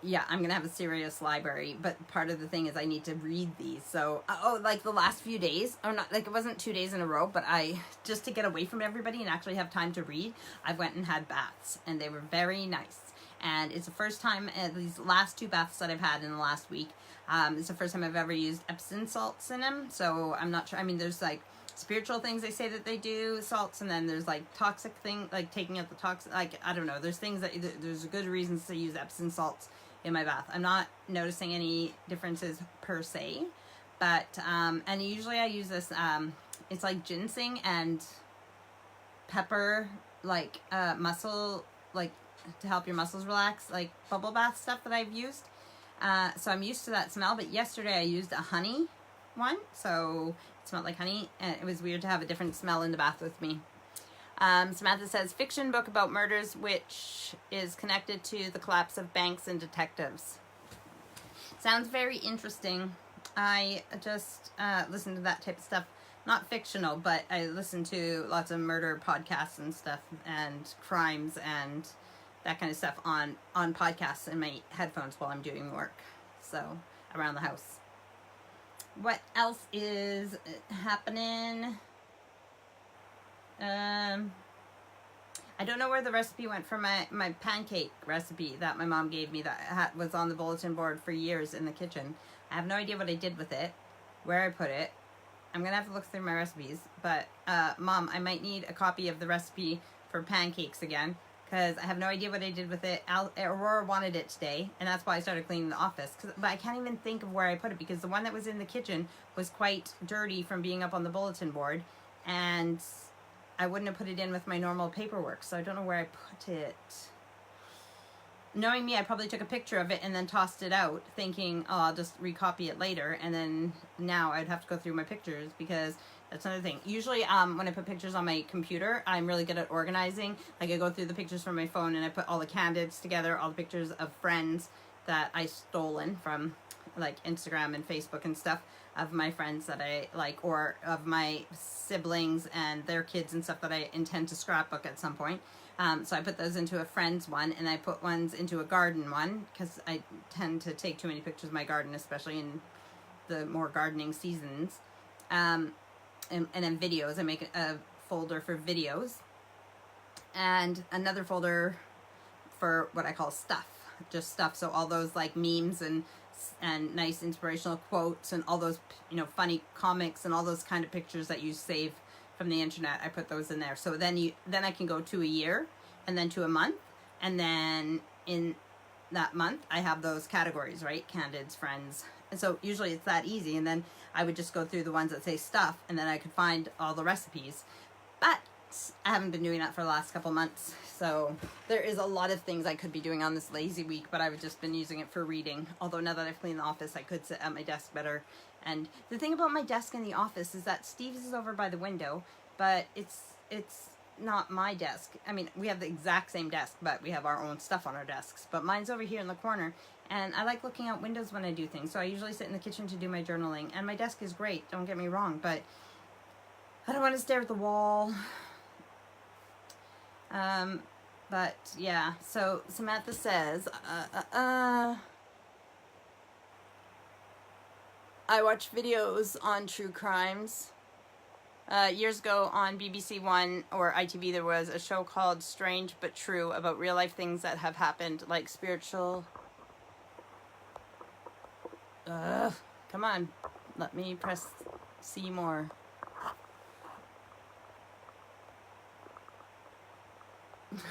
Yeah, I'm going to have a serious library, but part of the thing is I need to read these. So, like the last few days, or not, like it wasn't 2 days in a row, but just to get away from everybody and actually have time to read, I went and had baths, and they were very nice. And it's the first time, these last 2 baths that I've had in the last week, it's the first time I've ever used Epsom salts in them. So I'm not sure. There's like spiritual things they say that they do, salts, and then there's like toxic thing, like taking out the toxic, like, I don't know. There's things that, there's good reasons to use Epsom salts in my bath. I'm not noticing any differences per se, but, and usually I use this, it's like ginseng and pepper, like, muscle, like, to help your muscles relax, like bubble bath stuff that I've used. So I'm used to that smell, but yesterday I used a honey one, so it smelled like honey, and it was weird to have a different smell in the bath with me. Samantha says, fiction book about murders which is connected to the collapse of banks and detectives. Sounds very interesting. I just listen to that type of stuff. Not fictional, but I listen to lots of murder podcasts and stuff, and crimes and that kind of stuff on podcasts in my headphones while I'm doing work. So, around the house. What else is happening? I don't know where the recipe went for my pancake recipe that my mom gave me that was on the bulletin board for years in the kitchen. I have no idea what I did with it, where I put it. I'm going to have to look through my recipes. But, Mom, I might need a copy of the recipe for pancakes again, because I have no idea what I did with it. Aurora wanted it today, and that's why I started cleaning the office. But I can't even think of where I put it, because the one that was in the kitchen was quite dirty from being up on the bulletin board, and I wouldn't have put it in with my normal paperwork, so I don't know where I put it. Knowing me, I probably took a picture of it and then tossed it out, thinking, oh, I'll just recopy it later, and then now I'd have to go through my pictures, because that's another thing. Usually, when I put pictures on my computer, I'm really good at organizing. Like, I go through the pictures from my phone, and I put all the candidates together, all the pictures of friends that I stolen from, like, Instagram and Facebook and stuff, of my friends that I like, or of my siblings and their kids and stuff that I intend to scrapbook at some point. So I put those into a friend's one, and I put ones into a garden one, because I tend to take too many pictures of my garden, especially in the more gardening seasons. And then videos, I make a folder for videos, and another folder for what I call stuff, just stuff. So all those like memes and nice inspirational quotes and all those, funny comics and all those kind of pictures that you save from the internet, I put those in there. So then I can go to a year, and then to a month, and then in that month I have those categories, right? Candidates, friends. And so usually it's that easy, and then I would just go through the ones that say stuff, and then I could find all the recipes. But I haven't been doing that for the last couple months. So there is a lot of things I could be doing on this lazy week, but I've just been using it for reading. Although now that I've cleaned the office, I could sit at my desk better. And the thing about my desk in the office is that Steve's is over by the window, but it's not my desk. I mean, we have the exact same desk, but we have our own stuff on our desks. But mine's over here in the corner, and I like looking out windows when I do things. So I usually sit in the kitchen to do my journaling, and my desk is great, don't get me wrong, but I don't want to stare at the wall. But yeah, so Samantha says, I watch videos on true crimes. Years ago on BBC One or ITV, there was a show called Strange But True about real life things that have happened, like spiritual... come on, let me press see more.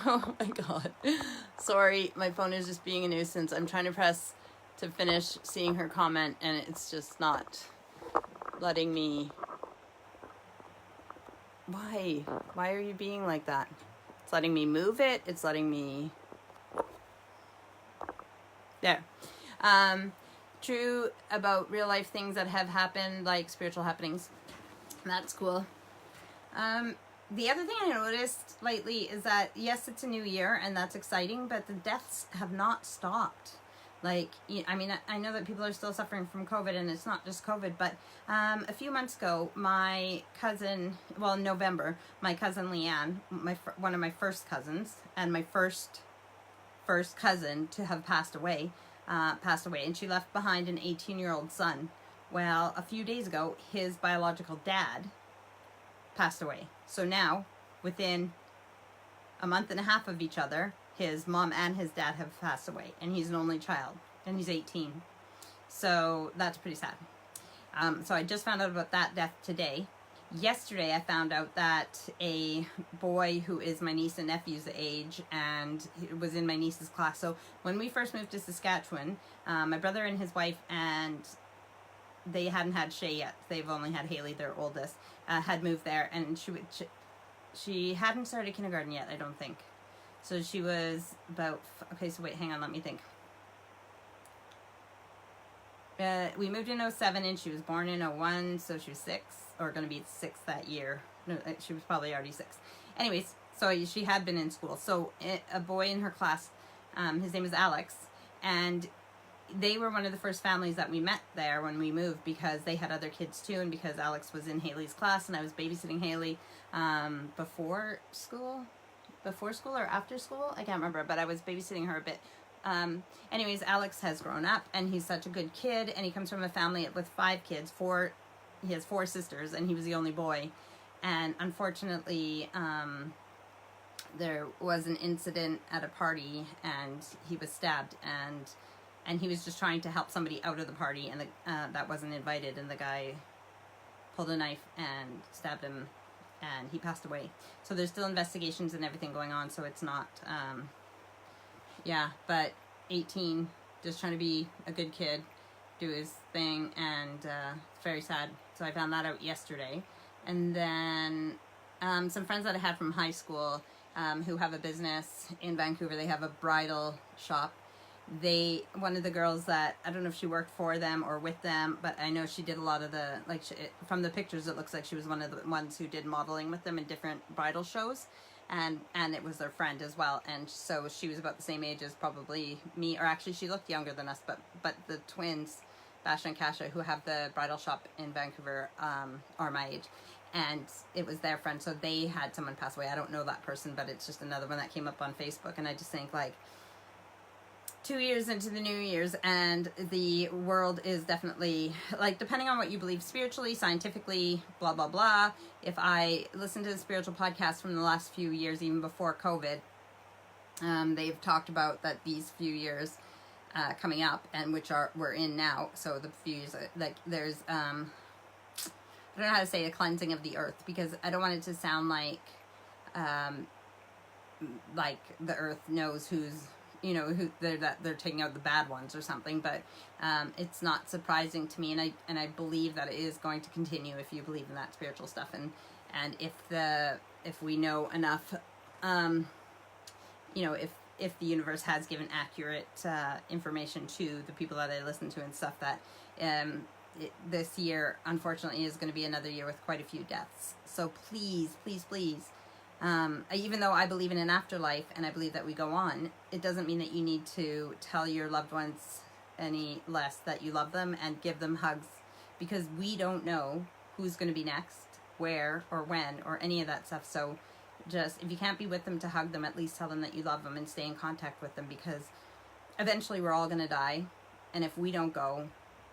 Oh my god. Sorry, my phone is just being a nuisance. I'm trying to press to finish seeing her comment, and it's just not letting me... Why? Why are you being like that? It's letting me move it. It's letting me... There. True about real life things that have happened, like spiritual happenings. That's cool. The other thing I noticed lately is that, yes, it's a new year, and that's exciting, but the deaths have not stopped. Like, I mean, I know that people are still suffering from COVID, and it's not just COVID, but a few months ago, my cousin, well, in November, my cousin Leanne, one of my first cousins, and my first cousin to have passed away, and she left behind an 18-year-old son. Well, a few days ago, his biological dad passed away. So now, within a month and a half of each other, his mom and his dad have passed away, and he's an only child, and he's 18. So that's pretty sad. So I just found out about that death today. Yesterday, I found out that a boy who is my niece and nephew's age, and he was in my niece's class. So when we first moved to Saskatchewan, my brother and his wife, and they hadn't had Shay yet. They've only had Haley, their oldest, had moved there, and she hadn't started kindergarten yet, I don't think. So she was about, okay, so wait, hang on, let me think. We moved in 07, and she was born in 01, so she was 6, or going to be 6 that year. No, she was probably already 6. Anyways, so she had been in school. So a boy in her class, his name is Alex, and they were one of the first families that we met there when we moved, because they had other kids too, and because Alex was in Haley's class, and I was babysitting Haley before school or after school, I can't remember, but I was babysitting her a bit. Anyways, Alex has grown up, and he's such a good kid, and he comes from a family with 5 kids. He has 4 sisters, and he was the only boy. And unfortunately, there was an incident at a party, and he was stabbed, and he was just trying to help somebody out of the party, and that wasn't invited, and the guy pulled a knife and stabbed him, and he passed away. So there's still investigations and everything going on, so it's not, yeah, but 18, just trying to be a good kid, do his thing, and it's very sad. So I found that out yesterday. And then some friends that I had from high school who have a business in Vancouver, they have a bridal shop. One of the girls that, I don't know if she worked for them or with them, but I know she did a lot of the, like, from the pictures it looks like she was one of the ones who did modeling with them in different bridal shows, and it was their friend as well, and so she was about the same age as probably me, or actually she looked younger than us, but the twins, Basha and Kasha, who have the bridal shop in Vancouver, are my age, and it was their friend, so they had someone pass away. I don't know that person, but it's just another one that came up on Facebook, and I just think, like, 2 years into the New Year's, and the world is definitely, like, depending on what you believe spiritually, scientifically, blah, blah, blah. If I listen to the spiritual podcasts from the last few years, even before COVID, they've talked about that these few years coming up, and which we're in now, so the few years, like, there's, I don't know how to say a cleansing of the earth, because I don't want it to sound like the earth knows who's you know, that they're taking out the bad ones or something. But it's not surprising to me, and I believe that it is going to continue if you believe in that spiritual stuff, and if we know enough, you know, if the universe has given accurate information to the people that I listen to and stuff, that this year, unfortunately, is going to be another year with quite a few deaths. So please, please, please, even though I believe in an afterlife and I believe that we go on, it doesn't mean that you need to tell your loved ones any less that you love them and give them hugs, because we don't know who's going to be next, where or when, or any of that stuff. So just, if you can't be with them to hug them, at least tell them that you love them and stay in contact with them, because eventually we're all going to die. And if we don't go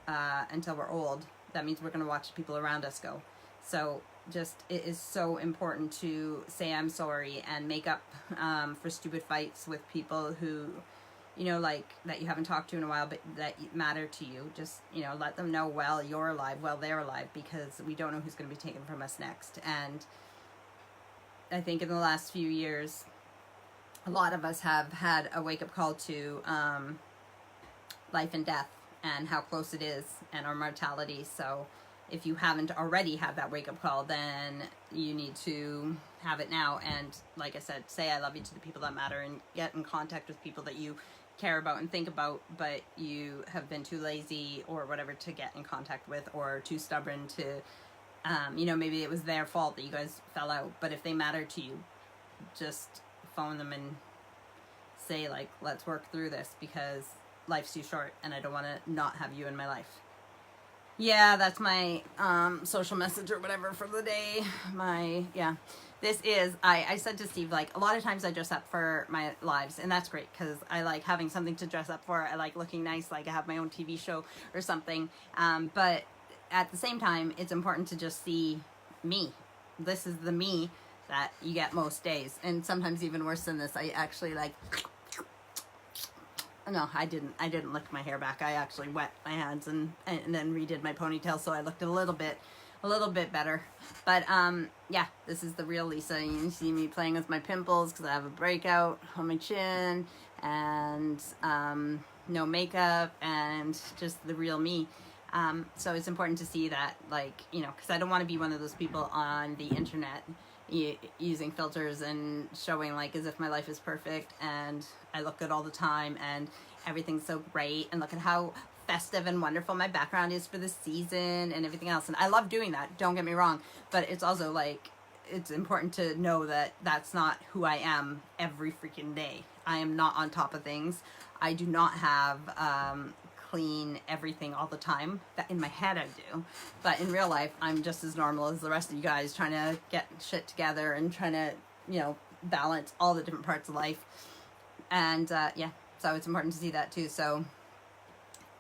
until we're old, that means we're going to watch people around us go. So just, it is so important to say I'm sorry and make up for stupid fights with people who, you know, like, that you haven't talked to in a while, but that matter to you. Just, you know, let them know while you're alive, while they're alive, because we don't know who's going to be taken from us next. And I think in the last few years, a lot of us have had a wake-up call to life and death and how close it is, and our mortality. So if you haven't already had that wake-up call, then you need to have it now. And like I said, say I love you to the people that matter, and get in contact with people that you care about and think about, but you have been too lazy or whatever to get in contact with, or too stubborn to, you know, maybe it was their fault that you guys fell out. But if they matter to you, just phone them and say, like, let's work through this, because life's too short and I don't want to not have you in my life. Yeah, that's my social message or whatever for the day. This is, I said to Steve, like, a lot of times I dress up for my lives, and that's great, because I like having something to dress up for. I like looking nice, like I have my own TV show or something. But at the same time, it's important to just see me. This is the me that you get most days. And sometimes even worse than this, I actually, like, no, I didn't lick my hair back. I actually wet my hands and then redid my ponytail, so I looked a little bit better. But yeah, this is the real Lisa. You can see me playing with my pimples because I have a breakout on my chin, and no makeup, and just the real me. So it's important to see that, like, you know, because I don't want to be one of those people on the internet using filters and showing, like, as if my life is perfect and I look good all the time and everything's so great, and look at how festive and wonderful my background is for the season and everything else. And I love doing that, don't get me wrong, but it's also, like, it's important to know that that's not who I am every freaking day. I am not on top of things. I do not have clean everything all the time. That in my head I do, but in real life I'm just as normal as the rest of you guys, trying to get shit together and trying to, you know, balance all the different parts of life. And yeah, so it's important to see that too. So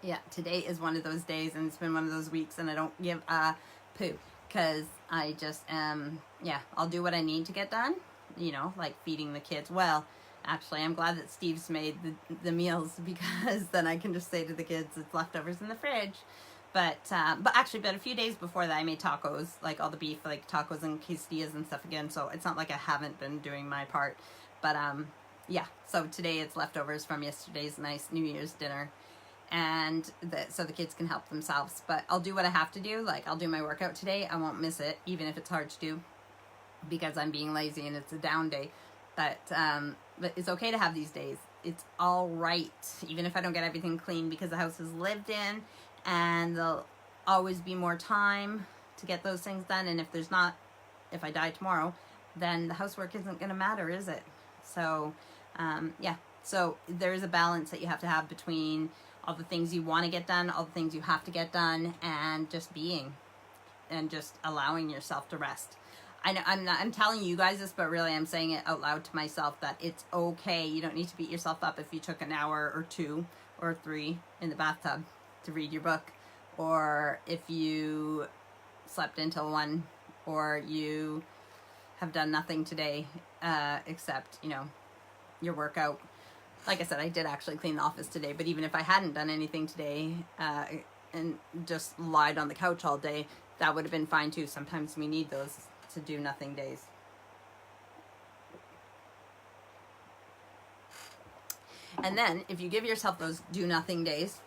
yeah, today is one of those days, and it's been one of those weeks, and I don't give a poo, because I just yeah, I'll do what I need to get done, you know, like feeding the kids. Well, actually, I'm glad that Steve's made the meals, because then I can just say to the kids, it's leftovers in the fridge. But actually, a few days before that, I made tacos, like all the beef, like tacos and quesadillas and stuff again. So it's not like I haven't been doing my part. But yeah, so today it's leftovers from yesterday's nice New Year's dinner. And so the kids can help themselves. But I'll do what I have to do. Like, I'll do my workout today. I won't miss it, even if it's hard to do, because I'm being lazy and it's a down day. But it's okay to have these days. It's all right, even if I don't get everything clean, because the house is lived in, and there'll always be more time to get those things done. And if I die tomorrow, then the housework isn't going to matter, is it? So yeah, so there's a balance that you have to have between all the things you want to get done, all the things you have to get done, and just being, and just allowing yourself to rest. I know I'm telling you guys this, but really I'm saying it out loud to myself, that it's okay. You don't need to beat yourself up if you took an hour or 2 or 3 in the bathtub to read your book, or if you slept until 1, or you have done nothing today except, you know, your workout. Like I said, I did actually clean the office today, but even if I hadn't done anything today and just lied on the couch all day, that would have been fine too. Sometimes we need those to do nothing days. And then if you give yourself those do nothing days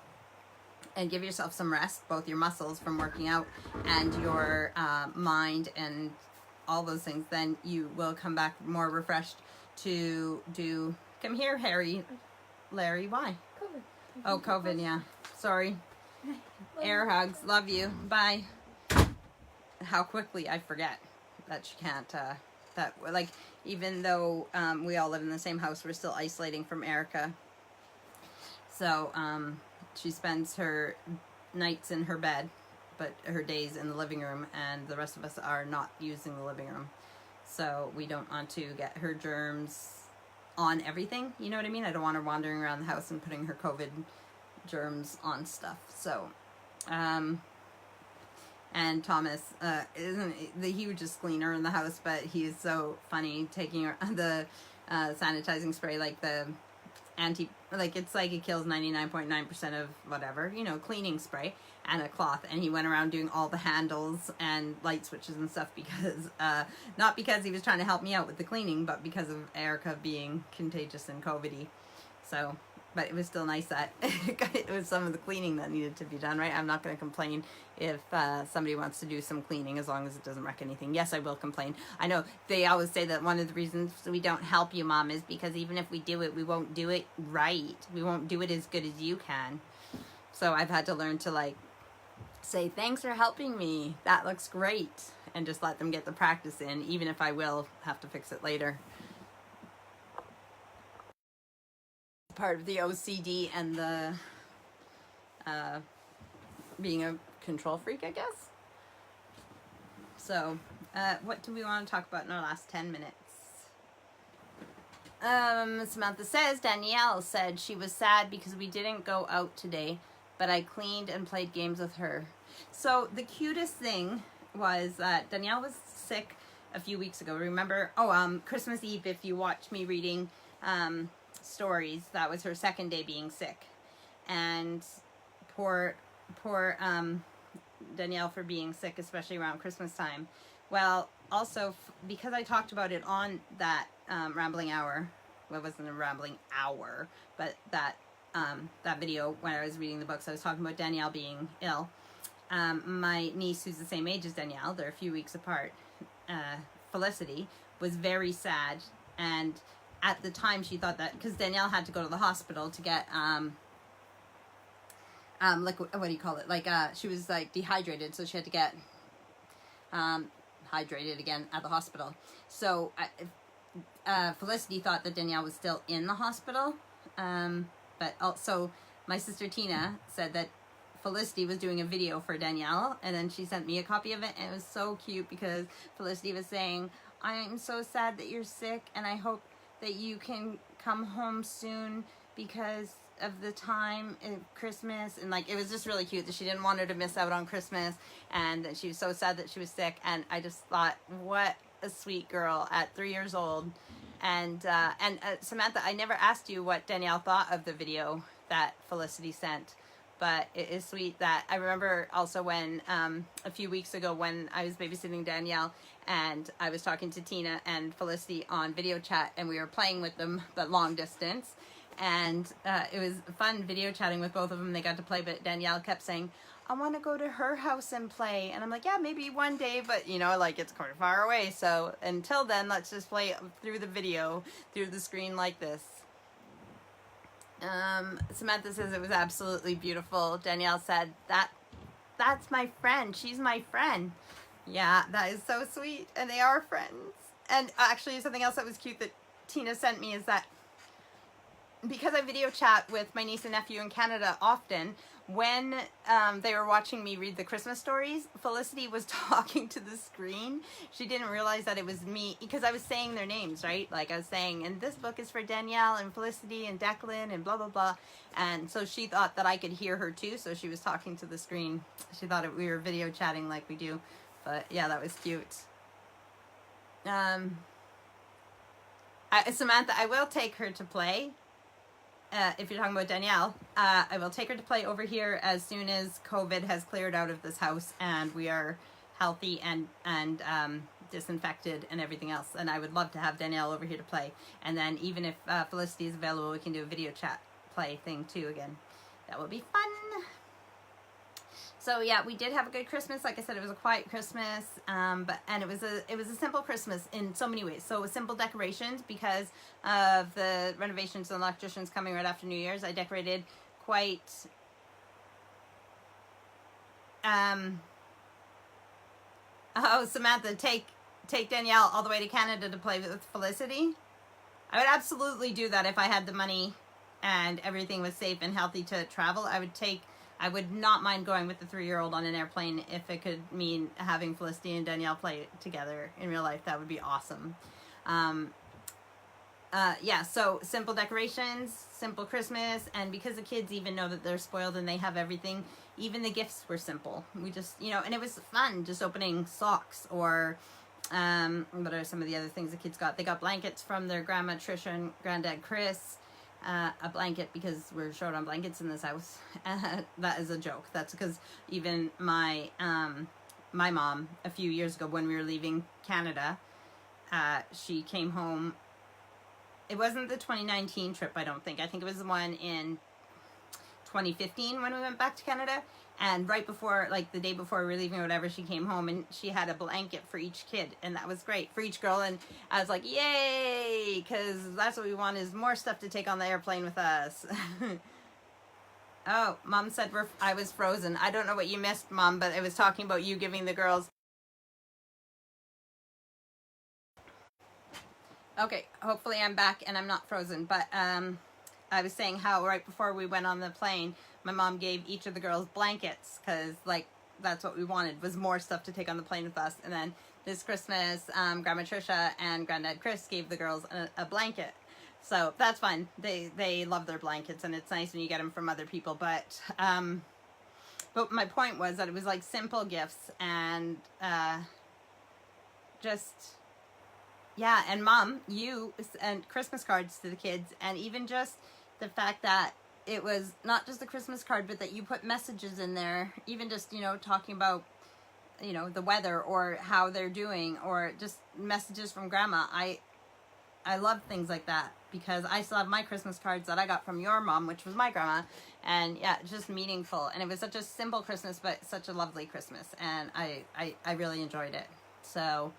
and give yourself some rest, both your muscles from working out and your mind and all those things, then you will come back more refreshed to do, come here, Larry, why? COVID. Oh, COVID, yeah. Sorry. Air hugs. Love you. Bye. How quickly I forget that she can't, that, like, even though we all live in the same house, we're still isolating from Erica. So, she spends her nights in her bed, but her days in the living room, and the rest of us are not using the living room. So we don't want to get her germs on everything, you know what I mean? I don't want her wandering around the house and putting her COVID germs on stuff. So, and Thomas isn't the hugest cleaner in the house, but he's so funny taking the sanitizing spray, like the it's like it kills 99.9% of whatever, you know, cleaning spray, and a cloth, and he went around doing all the handles and light switches and stuff because, not because he was trying to help me out with the cleaning, but because of Erica being contagious and COVID-y. So, but it was still nice that it was some of the cleaning that needed to be done, right? I'm not going to complain if somebody wants to do some cleaning as long as it doesn't wreck anything. Yes, I will complain. I know they always say that one of the reasons we don't help you, Mom, is because even if we do it, we won't do it right. We won't do it as good as you can. So I've had to learn to, like, say, thanks for helping me. That looks great. And just let them get the practice in, even if I will have to fix it later. Part of the OCD and the being a control freak, I guess. So, what do we want to talk about in our last 10 minutes? Samantha says, Danielle said she was sad because we didn't go out today, but I cleaned and played games with her. So, the cutest thing was that Danielle was sick a few weeks ago. Remember? Oh, Christmas Eve, if you watched me reading stories, that was her second day being sick. And poor Danielle for being sick, especially around Christmas time. Well, also, because I talked about it on that rambling hour, well, it wasn't a rambling hour, but that video when I was reading the books, I was talking about Danielle being ill. My niece, who's the same age as Danielle, they're a few weeks apart, Felicity, was very sad, and at the time she thought that, because Danielle had to go to the hospital to get, like, what do you call it? Like, she was, like, dehydrated, so she had to get, hydrated again at the hospital. So, Felicity thought that Danielle was still in the hospital, but also my sister Tina said that Felicity was doing a video for Danielle, and then she sent me a copy of it, and it was so cute because Felicity was saying, I'm so sad that you're sick, and I hope that you can come home soon because of the time in Christmas. And, like, it was just really cute that she didn't want her to miss out on Christmas, and that she was so sad that she was sick. And I just thought, what a sweet girl at 3 years old. And Samantha, I never asked you what Danielle thought of the video that Felicity sent, but it is sweet that I remember also when a few weeks ago when I was babysitting Danielle, and I was talking to Tina and Felicity on video chat, and we were playing with them, but long distance. And it was fun video chatting with both of them. They got to play, but Danielle kept saying, I want to go to her house and play. And I'm like, yeah, maybe one day, but, you know, like, it's quite far away. So until then, let's just play through the video, through the screen like this. Samantha says it was absolutely beautiful. Danielle said, that's my friend. She's my friend. Yeah, that is so sweet. And they are friends. And actually, something else that was cute that Tina sent me is that because I video chat with my niece and nephew in Canada often, when they were watching me read the Christmas stories, Felicity was talking to the screen. She didn't realize that it was me, because I was saying their names, right? Like, I was saying, and this book is for Danielle and Felicity and Declan and blah, blah, blah. And so she thought that I could hear her too, so she was talking to the screen. She thought we were video chatting like we do. But yeah, that was cute. Samantha, I will take her to play. If you're talking about Danielle, I will take her to play over here as soon as COVID has cleared out of this house and we are healthy and disinfected and everything else. And I would love to have Danielle over here to play. And then even if Felicity is available, we can do a video chat play thing too again. That will be fun. So yeah, we did have a good Christmas. Like I said, it was a quiet Christmas, and it was a simple Christmas in so many ways. So simple decorations because of the renovations and electricians coming right after New Year's. I decorated quite oh, Samantha, take Danielle all the way to Canada to play with Felicity. I would absolutely do that if I had the money and everything was safe and healthy to travel. I would not mind going with the 3-year-old on an airplane if it could mean having Felicity and Danielle play together in real life. That would be awesome. Yeah, so simple decorations, simple Christmas, and because the kids even know that they're spoiled and they have everything, even the gifts were simple. We just, and it was fun just opening socks or what are some of the other things the kids got? They got blankets from their grandma Trisha and granddad Chris. A blanket because we're short on blankets in this house. That is a joke. That's because even my mom a few years ago when we were leaving Canada, she came home. It wasn't the 2019 trip, I don't think. I think it was the one in 2015 when we went back to Canada. And right before, like the day before we were leaving or whatever, she came home and she had a blanket for each kid. And that was great for each girl. And I was like, yay, because that's what we want is more stuff to take on the airplane with us. Oh, Mom said I was frozen. I don't know what you missed, Mom, but it was talking about you giving the girls. Okay, hopefully I'm back and I'm not frozen. But I was saying how right before we went on the plane, my mom gave each of the girls blankets because, like, that's what we wanted was more stuff to take on the plane with us. And then this Christmas, Grandma Trisha and Granddad Chris gave the girls a blanket. So that's fun. They love their blankets, and it's nice when you get them from other people. But my point was that it was like simple gifts and just, yeah. And Mom, you sent Christmas cards to the kids, and even just the fact that it was not just a Christmas card, but that you put messages in there, even just, talking about, the weather or how they're doing, or just messages from Grandma. I love things like that because I still have my Christmas cards that I got from your mom, which was my grandma. And yeah, it's just meaningful. And it was such a simple Christmas, but such a lovely Christmas. And I really enjoyed it. So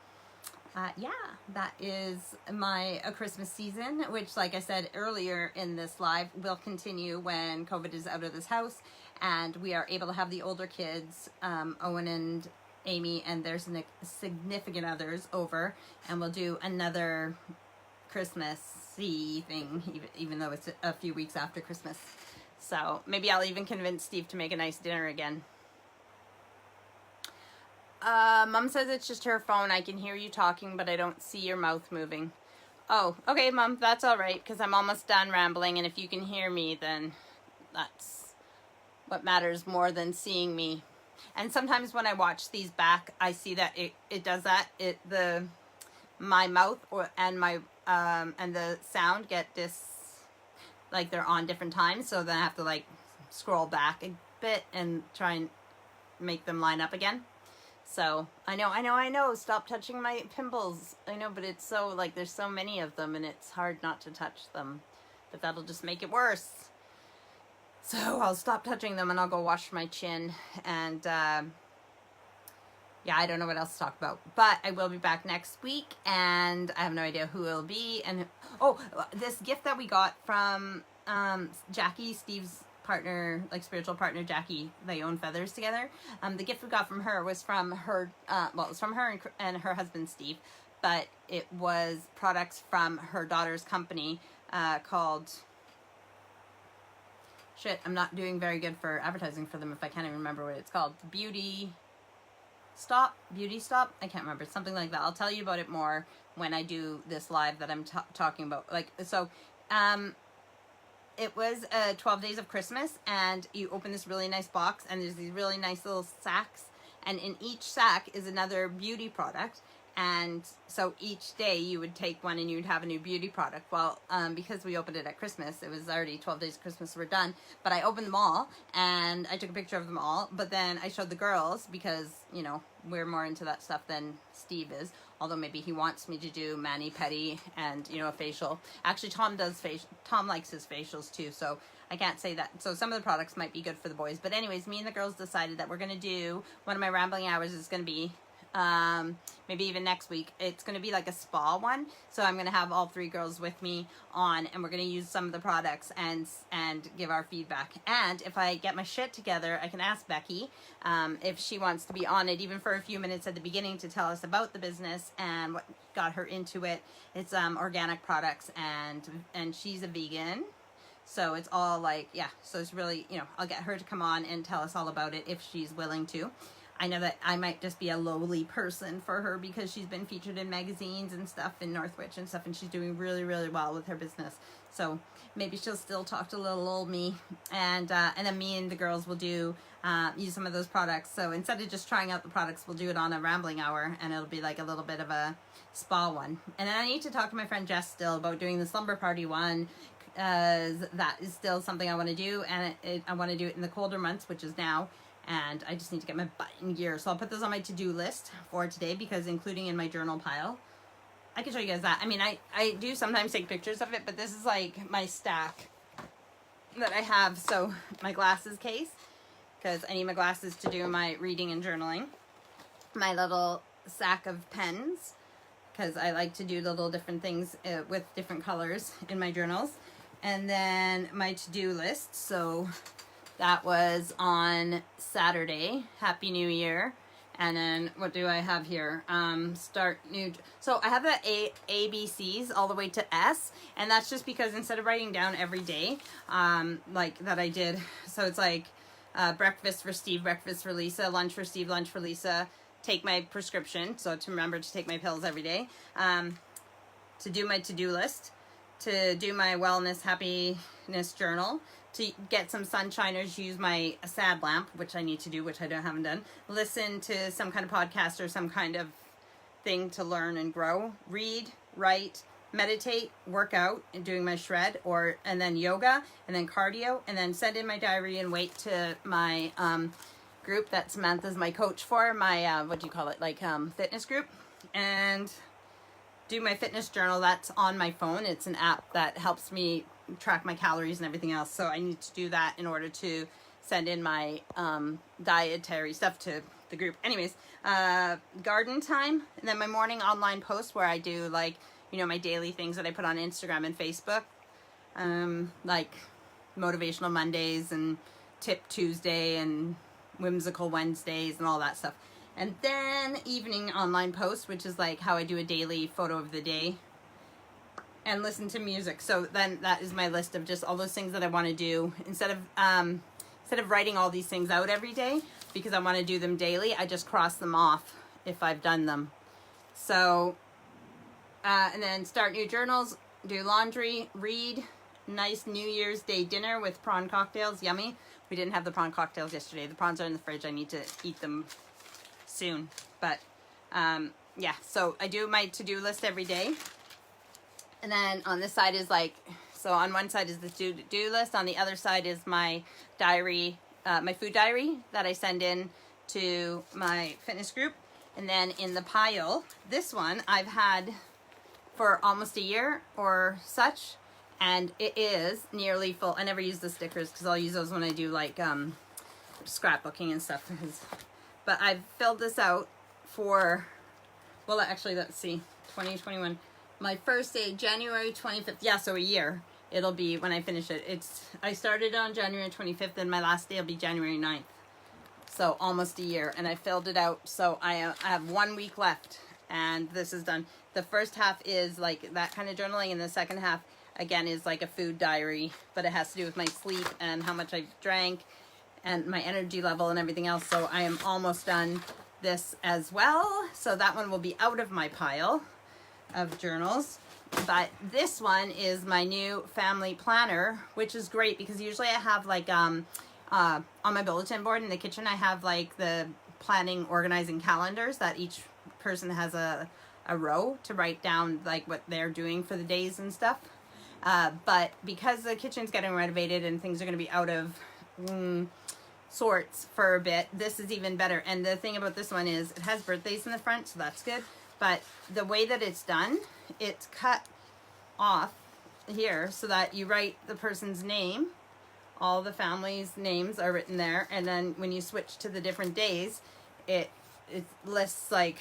yeah, that is a Christmas season, which, like I said earlier in this live, will continue when COVID is out of this house and we are able to have the older kids, Owen and Amy and their significant others over, and we'll do another Christmassy thing, even though it's a few weeks after Christmas. So maybe I'll even convince Steve to make a nice dinner again. Mom says it's just her phone. I can hear you talking, but I don't see your mouth moving. Oh, okay, Mom, that's all right, because I'm almost done rambling, and if you can hear me, then that's what matters more than seeing me. And sometimes when I watch these back, I see that it does that. My mouth and the sound get like they're on different times, so then I have to like scroll back a bit and try and make them line up again. So I know, stop touching my pimples. I know, but it's so, like, there's so many of them and it's hard not to touch them, but that'll just make it worse. So I'll stop touching them and I'll go wash my chin. And yeah, I don't know what else to talk about, but I will be back next week and I have no idea who it'll be. And this gift that we got from Jackie, Steve's partner, like spiritual partner, Jackie, they own feathers together. The gift we got from her was from her, it was from her and her husband Steve, but it was products from her daughter's company called, I'm not doing very good for advertising for them if I can't even remember what it's called. Beauty Stop, I can't remember, something like that. I'll tell you about it more when I do this live that I'm talking about. Like, so, it was 12 Days of Christmas, and you open this really nice box, and there's these really nice little sacks, and in each sack is another beauty product, and so each day you would take one and you'd have a new beauty product. Well, because we opened it at Christmas, it was already 12 days of Christmas were done, but I opened them all, and I took a picture of them all, but then I showed the girls, because, we're more into that stuff than Steve is, although maybe he wants me to do mani-pedi and, a facial. Actually, Tom likes his facials too, so I can't say that. So some of the products might be good for the boys. But anyways, me and the girls decided that we're going to do, one of my rambling hours is going to be, maybe even next week, it's going to be like a spa one. So I'm going to have all 3 girls with me on, and we're going to use some of the products and give our feedback. And if I get my shit together, I can ask Becky if she wants to be on it, even for a few minutes at the beginning, to tell us about the business and what got her into it. It's organic products, and she's a vegan. So it's all like, yeah, so it's really, you know, I'll get her to come on and tell us all about it if she's willing to. I know that I might just be a lowly person for her because she's been featured in magazines and stuff in Northwich and stuff, and she's doing really, really well with her business. So maybe she'll still talk to little old me, and then me and the girls will do use some of those products. So instead of just trying out the products, we'll do it on a rambling hour, and it'll be like a little bit of a spa one. And then I need to talk to my friend Jess still about doing the slumber party one. That is still something I want to do, and I want to do it in the colder months, which is now. And I just need to get my butt in gear. So I'll put those on my to-do list for today, because including in my journal pile, I can show you guys that. I mean, I do sometimes take pictures of it, but this is like my stack that I have. So my glasses case, because I need my glasses to do my reading and journaling. My little sack of pens, because I like to do the little different things with different colors in my journals. And then my to-do list. So that was on Saturday. Happy New Year. And then what do I have here? Start new. So I have the ABCs all the way to S. And that's just because instead of writing down every day, like that I did. So it's like breakfast for Steve, breakfast for Lisa, lunch for Steve, lunch for Lisa. Take my prescription. So to remember to take my pills every day. To do my to-do list. To do my wellness, happiness journal. To get some sunshiners, use my sad lamp, which I need to do, which haven't done. Listen to some kind of podcast or some kind of thing to learn and grow. Read, write, meditate, work out, and doing my shred, and then yoga, and then cardio, and then send in my diary and wait to my group that Samantha's my coach for, my, fitness group, and do my fitness journal. That's on my phone. It's an app that helps me track my calories and everything else. So I need to do that in order to send in my dietary stuff to the group. Anyways, garden time, and then my morning online post where I do like, you know, my daily things that I put on Instagram and Facebook, like motivational Mondays and tip Tuesday and whimsical Wednesdays and all that stuff. And then evening online post, which is like how I do a daily photo of the day, and listen to music. So then that is my list of just all those things that I want to do. Instead of writing all these things out every day, because I want to do them daily, I just cross them off if I've done them. So, and then start new journals, do laundry, read, nice New Year's Day dinner with prawn cocktails, yummy. We didn't have the prawn cocktails yesterday. The prawns are in the fridge. I need to eat them soon. But yeah, so I do my to-do list every day. And then on this side is like, so on one side is the to-do list. On the other side is my diary, my food diary that I send in to my fitness group. And then in the pile, this one I've had for almost a year or such. And it is nearly full. I never use the stickers because I'll use those when I do like scrapbooking and stuff. But I've filled this out for, well, actually, let's see, 2021. My first day, January 25th. Yeah, so a year. It'll be when I finish it. I started on January 25th, and my last day will be January 9th. So almost a year. And I filled it out. So I have 1 week left, and this is done. The first half is like that kind of journaling, and the second half, again, is like a food diary. But it has to do with my sleep and how much I've drank and my energy level and everything else. So I am almost done this as well. So that one will be out of my pile of journals. But this one is my new family planner, which is great because usually I have like on my bulletin board in the kitchen, I have like the planning, organizing calendars that each person has a row to write down like what they're doing for the days and stuff. But because the kitchen's getting renovated and things are going to be out of sorts for a bit, this is even better. And the thing about this one is it has birthdays in the front, so that's good. But the way that it's done, it's cut off here so that you write the person's name all the families' names are written there, and then when you switch to the different days, it lists like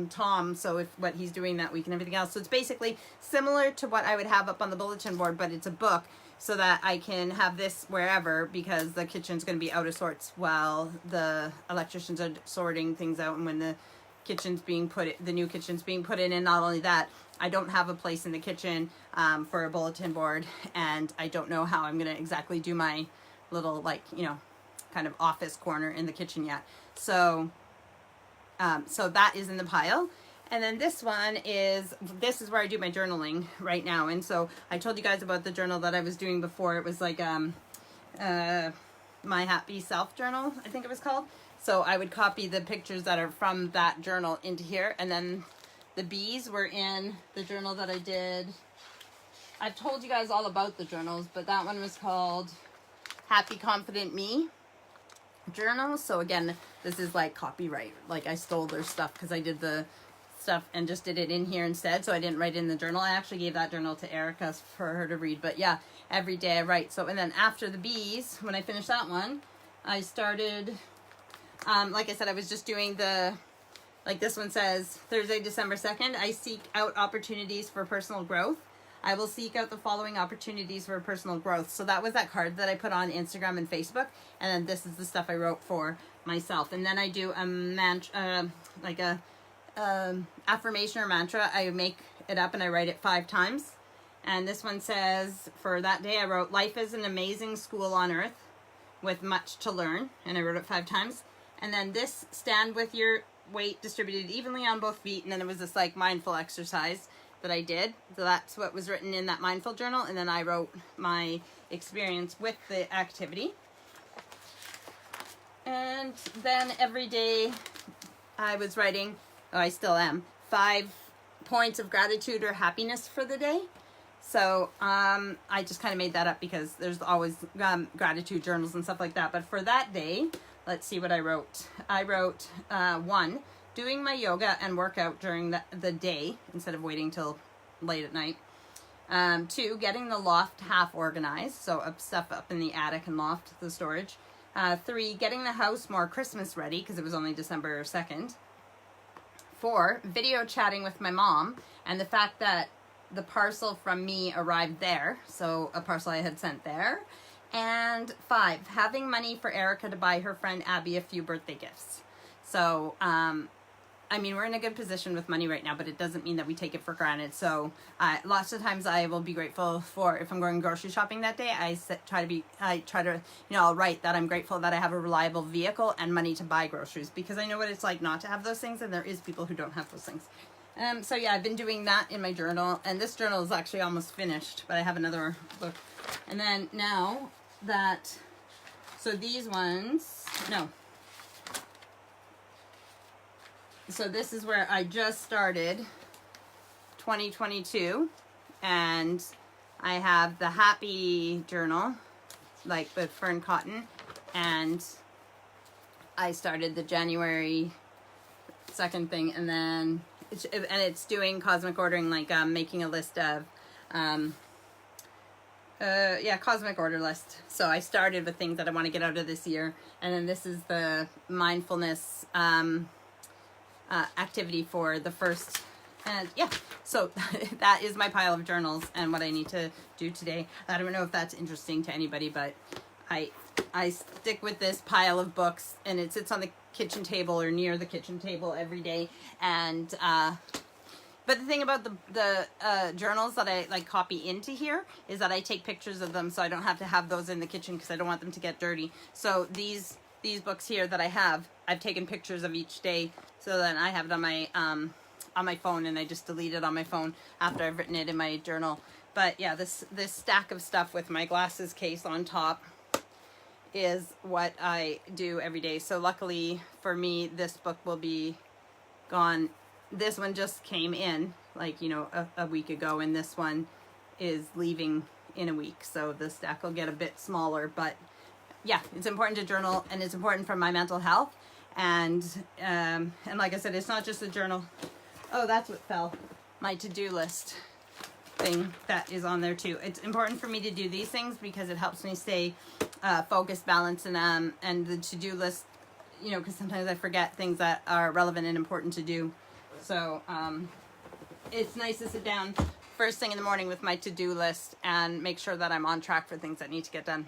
Tom, so if what he's doing that week and everything else. So it's basically similar to what I would have up on the bulletin board, but it's a book, so that I can have this wherever, because the kitchen's going to be out of sorts while the electricians are sorting things out, and when the kitchen's being the new kitchen's being put in. And not only that, I don't have a place in the kitchen for a bulletin board, and I don't know how I'm going to exactly do my little, like, you know, kind of office corner in the kitchen yet. So so that is in the pile. And then this is where I do my journaling right now. And so I told you guys about the journal that I was doing before. It was like my Happy Self journal, I think it was called. So I would copy the pictures that are from that journal into here. And then the bees were in the journal that I did. I've told you guys all about the journals, but that one was called Happy Confident Me journal. So again, this is like copyright. Like I stole their stuff because I did the stuff and just did it in here instead. So I didn't write in the journal. I actually gave that journal to Erica for her to read. But yeah, every day I write. So, and then after the bees, when I finished that one, I started, like I said, I was just doing like this one says, Thursday, December 2nd, I seek out opportunities for personal growth. I will seek out the following opportunities for personal growth. So that was that card that I put on Instagram and Facebook. And then this is the stuff I wrote for myself. And then I do a mantra, like a affirmation or mantra. I make it up and I write it 5 times. And this one says, for that day I wrote, life is an amazing school on earth with much to learn. And I wrote it 5 times. And then this, stand with your weight distributed evenly on both feet. And then it was this like mindful exercise that I did. So that's what was written in that mindful journal. And then I wrote my experience with the activity. And then every day I was writing, I still am, 5 points of gratitude or happiness for the day. So I just kind of made that up because there's always gratitude journals and stuff like that. But for that day, let's see what I wrote. I wrote 1, doing my yoga and workout during the day instead of waiting till late at night. 2, getting the loft half organized, so stuff up in the attic and loft, the storage. 3, getting the house more Christmas ready because it was only December 2nd. 4, video chatting with my mom and the fact that the parcel from me arrived there, so a parcel I had sent there. And 5, having money for Erica to buy her friend Abby a few birthday gifts. So, I mean, we're in a good position with money right now, but it doesn't mean that we take it for granted. So, lots of times I will be grateful for, if I'm going grocery shopping that day, I try to, you know, I'll write that I'm grateful that I have a reliable vehicle and money to buy groceries, because I know what it's like not to have those things, and there is people who don't have those things. So yeah, I've been doing that in my journal, and this journal is actually almost finished, but I have another book. And then now that, so these ones, no. So this is where I just started 2022, and I have the happy journal, like with Fern Cotton, and I started the January 2nd thing, and then it's doing cosmic ordering, like making a list of cosmic order list. So I started with things that I want to get out of this year, and then this is the mindfulness activity for the first. And yeah, so that is my pile of journals and what I need to do today. I don't know if that's interesting to anybody, but I stick with this pile of books, and it sits on the kitchen table or near the kitchen table every day. And but the thing about the journals that I like copy into here is that I take pictures of them, so I don't have to have those in the kitchen because I don't want them to get dirty. So these books here that I have, I've taken pictures of each day, so then I have it on my phone, and I just delete it on my phone after I've written it in my journal. But yeah, this stack of stuff with my glasses case on top is what I do every day. So luckily for me, this book will be gone. This one just came in, like, you know, a week ago, and this one is leaving in a week. So the stack will get a bit smaller, but yeah, it's important to journal, and it's important for my mental health. And like I said, it's not just a journal. Oh, that's what fell. My to-do list. thing that is on there too. It's important for me to do these things because it helps me stay focused, balanced, and the to-do list, you know, because sometimes I forget things that are relevant and important to do. So it's nice to sit down first thing in the morning with my to-do list and make sure that I'm on track for things that need to get done.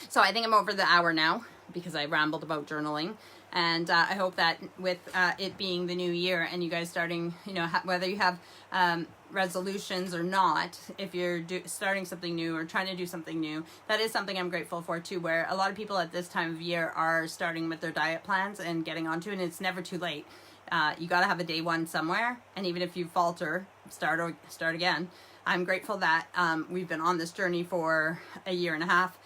So I think I'm over the hour now because I rambled about journaling. And I hope that with it being the new year and you guys starting, you know, whether you have resolutions or not, if you're starting something new or trying to do something new, that is something I'm grateful for too, where a lot of people at this time of year are starting with their diet plans and getting onto it, and it's never too late. You got to have a day one somewhere, and even if you falter, start again. I'm grateful that we've been on this journey for a year and a half,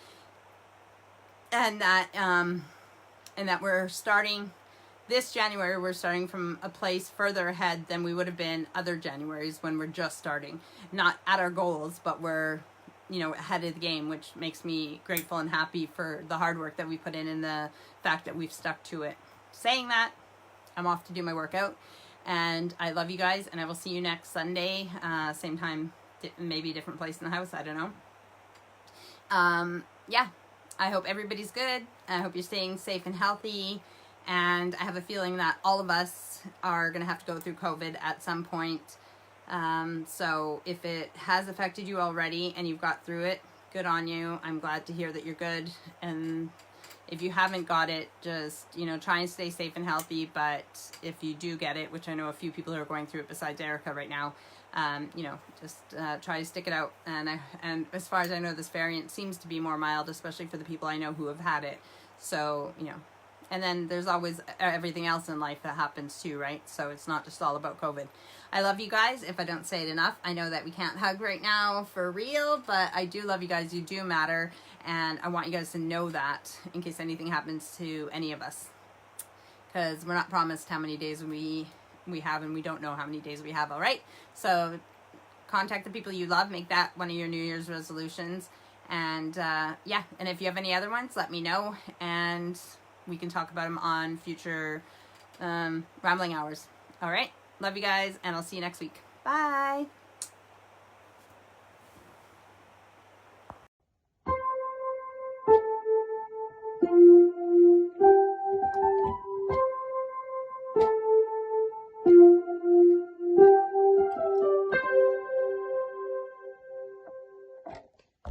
and that we're starting this January. We're starting from a place further ahead than we would have been other Januaries when we're just starting, not at our goals, but we're, you know, ahead of the game, which makes me grateful and happy for the hard work that we put in and the fact that we've stuck to it. Saying that, I'm off to do my workout, and I love you guys, and I will see you next Sunday, same time, maybe a different place in the house, I don't know. Yeah, I hope everybody's good. I hope you're staying safe and healthy, and I have a feeling that all of us are going to have to go through COVID at some point. So if it has affected you already and you've got through it, good on you. I'm glad to hear that you're good, and if you haven't got it, just, you know, try and stay safe and healthy. But if you do get it, which I know a few people who are going through it besides Erica right now, you know, just try to stick it out. And as far as I know, this variant seems to be more mild, especially for the people I know who have had it. So, you know, and then there's always everything else in life that happens too, right? So it's not just all about COVID. I love you guys. If I don't say it enough, I know that we can't hug right now for real, but I do love you guys. You do matter. And I want you guys to know that in case anything happens to any of us. Because we're not promised how many days we have, and we don't know how many days we have, all right? So contact the people you love. Make that one of your New Year's resolutions. And yeah, and if you have any other ones, let me know. And we can talk about them on future rambling hours. All right? Love you guys, and I'll see you next week. Bye!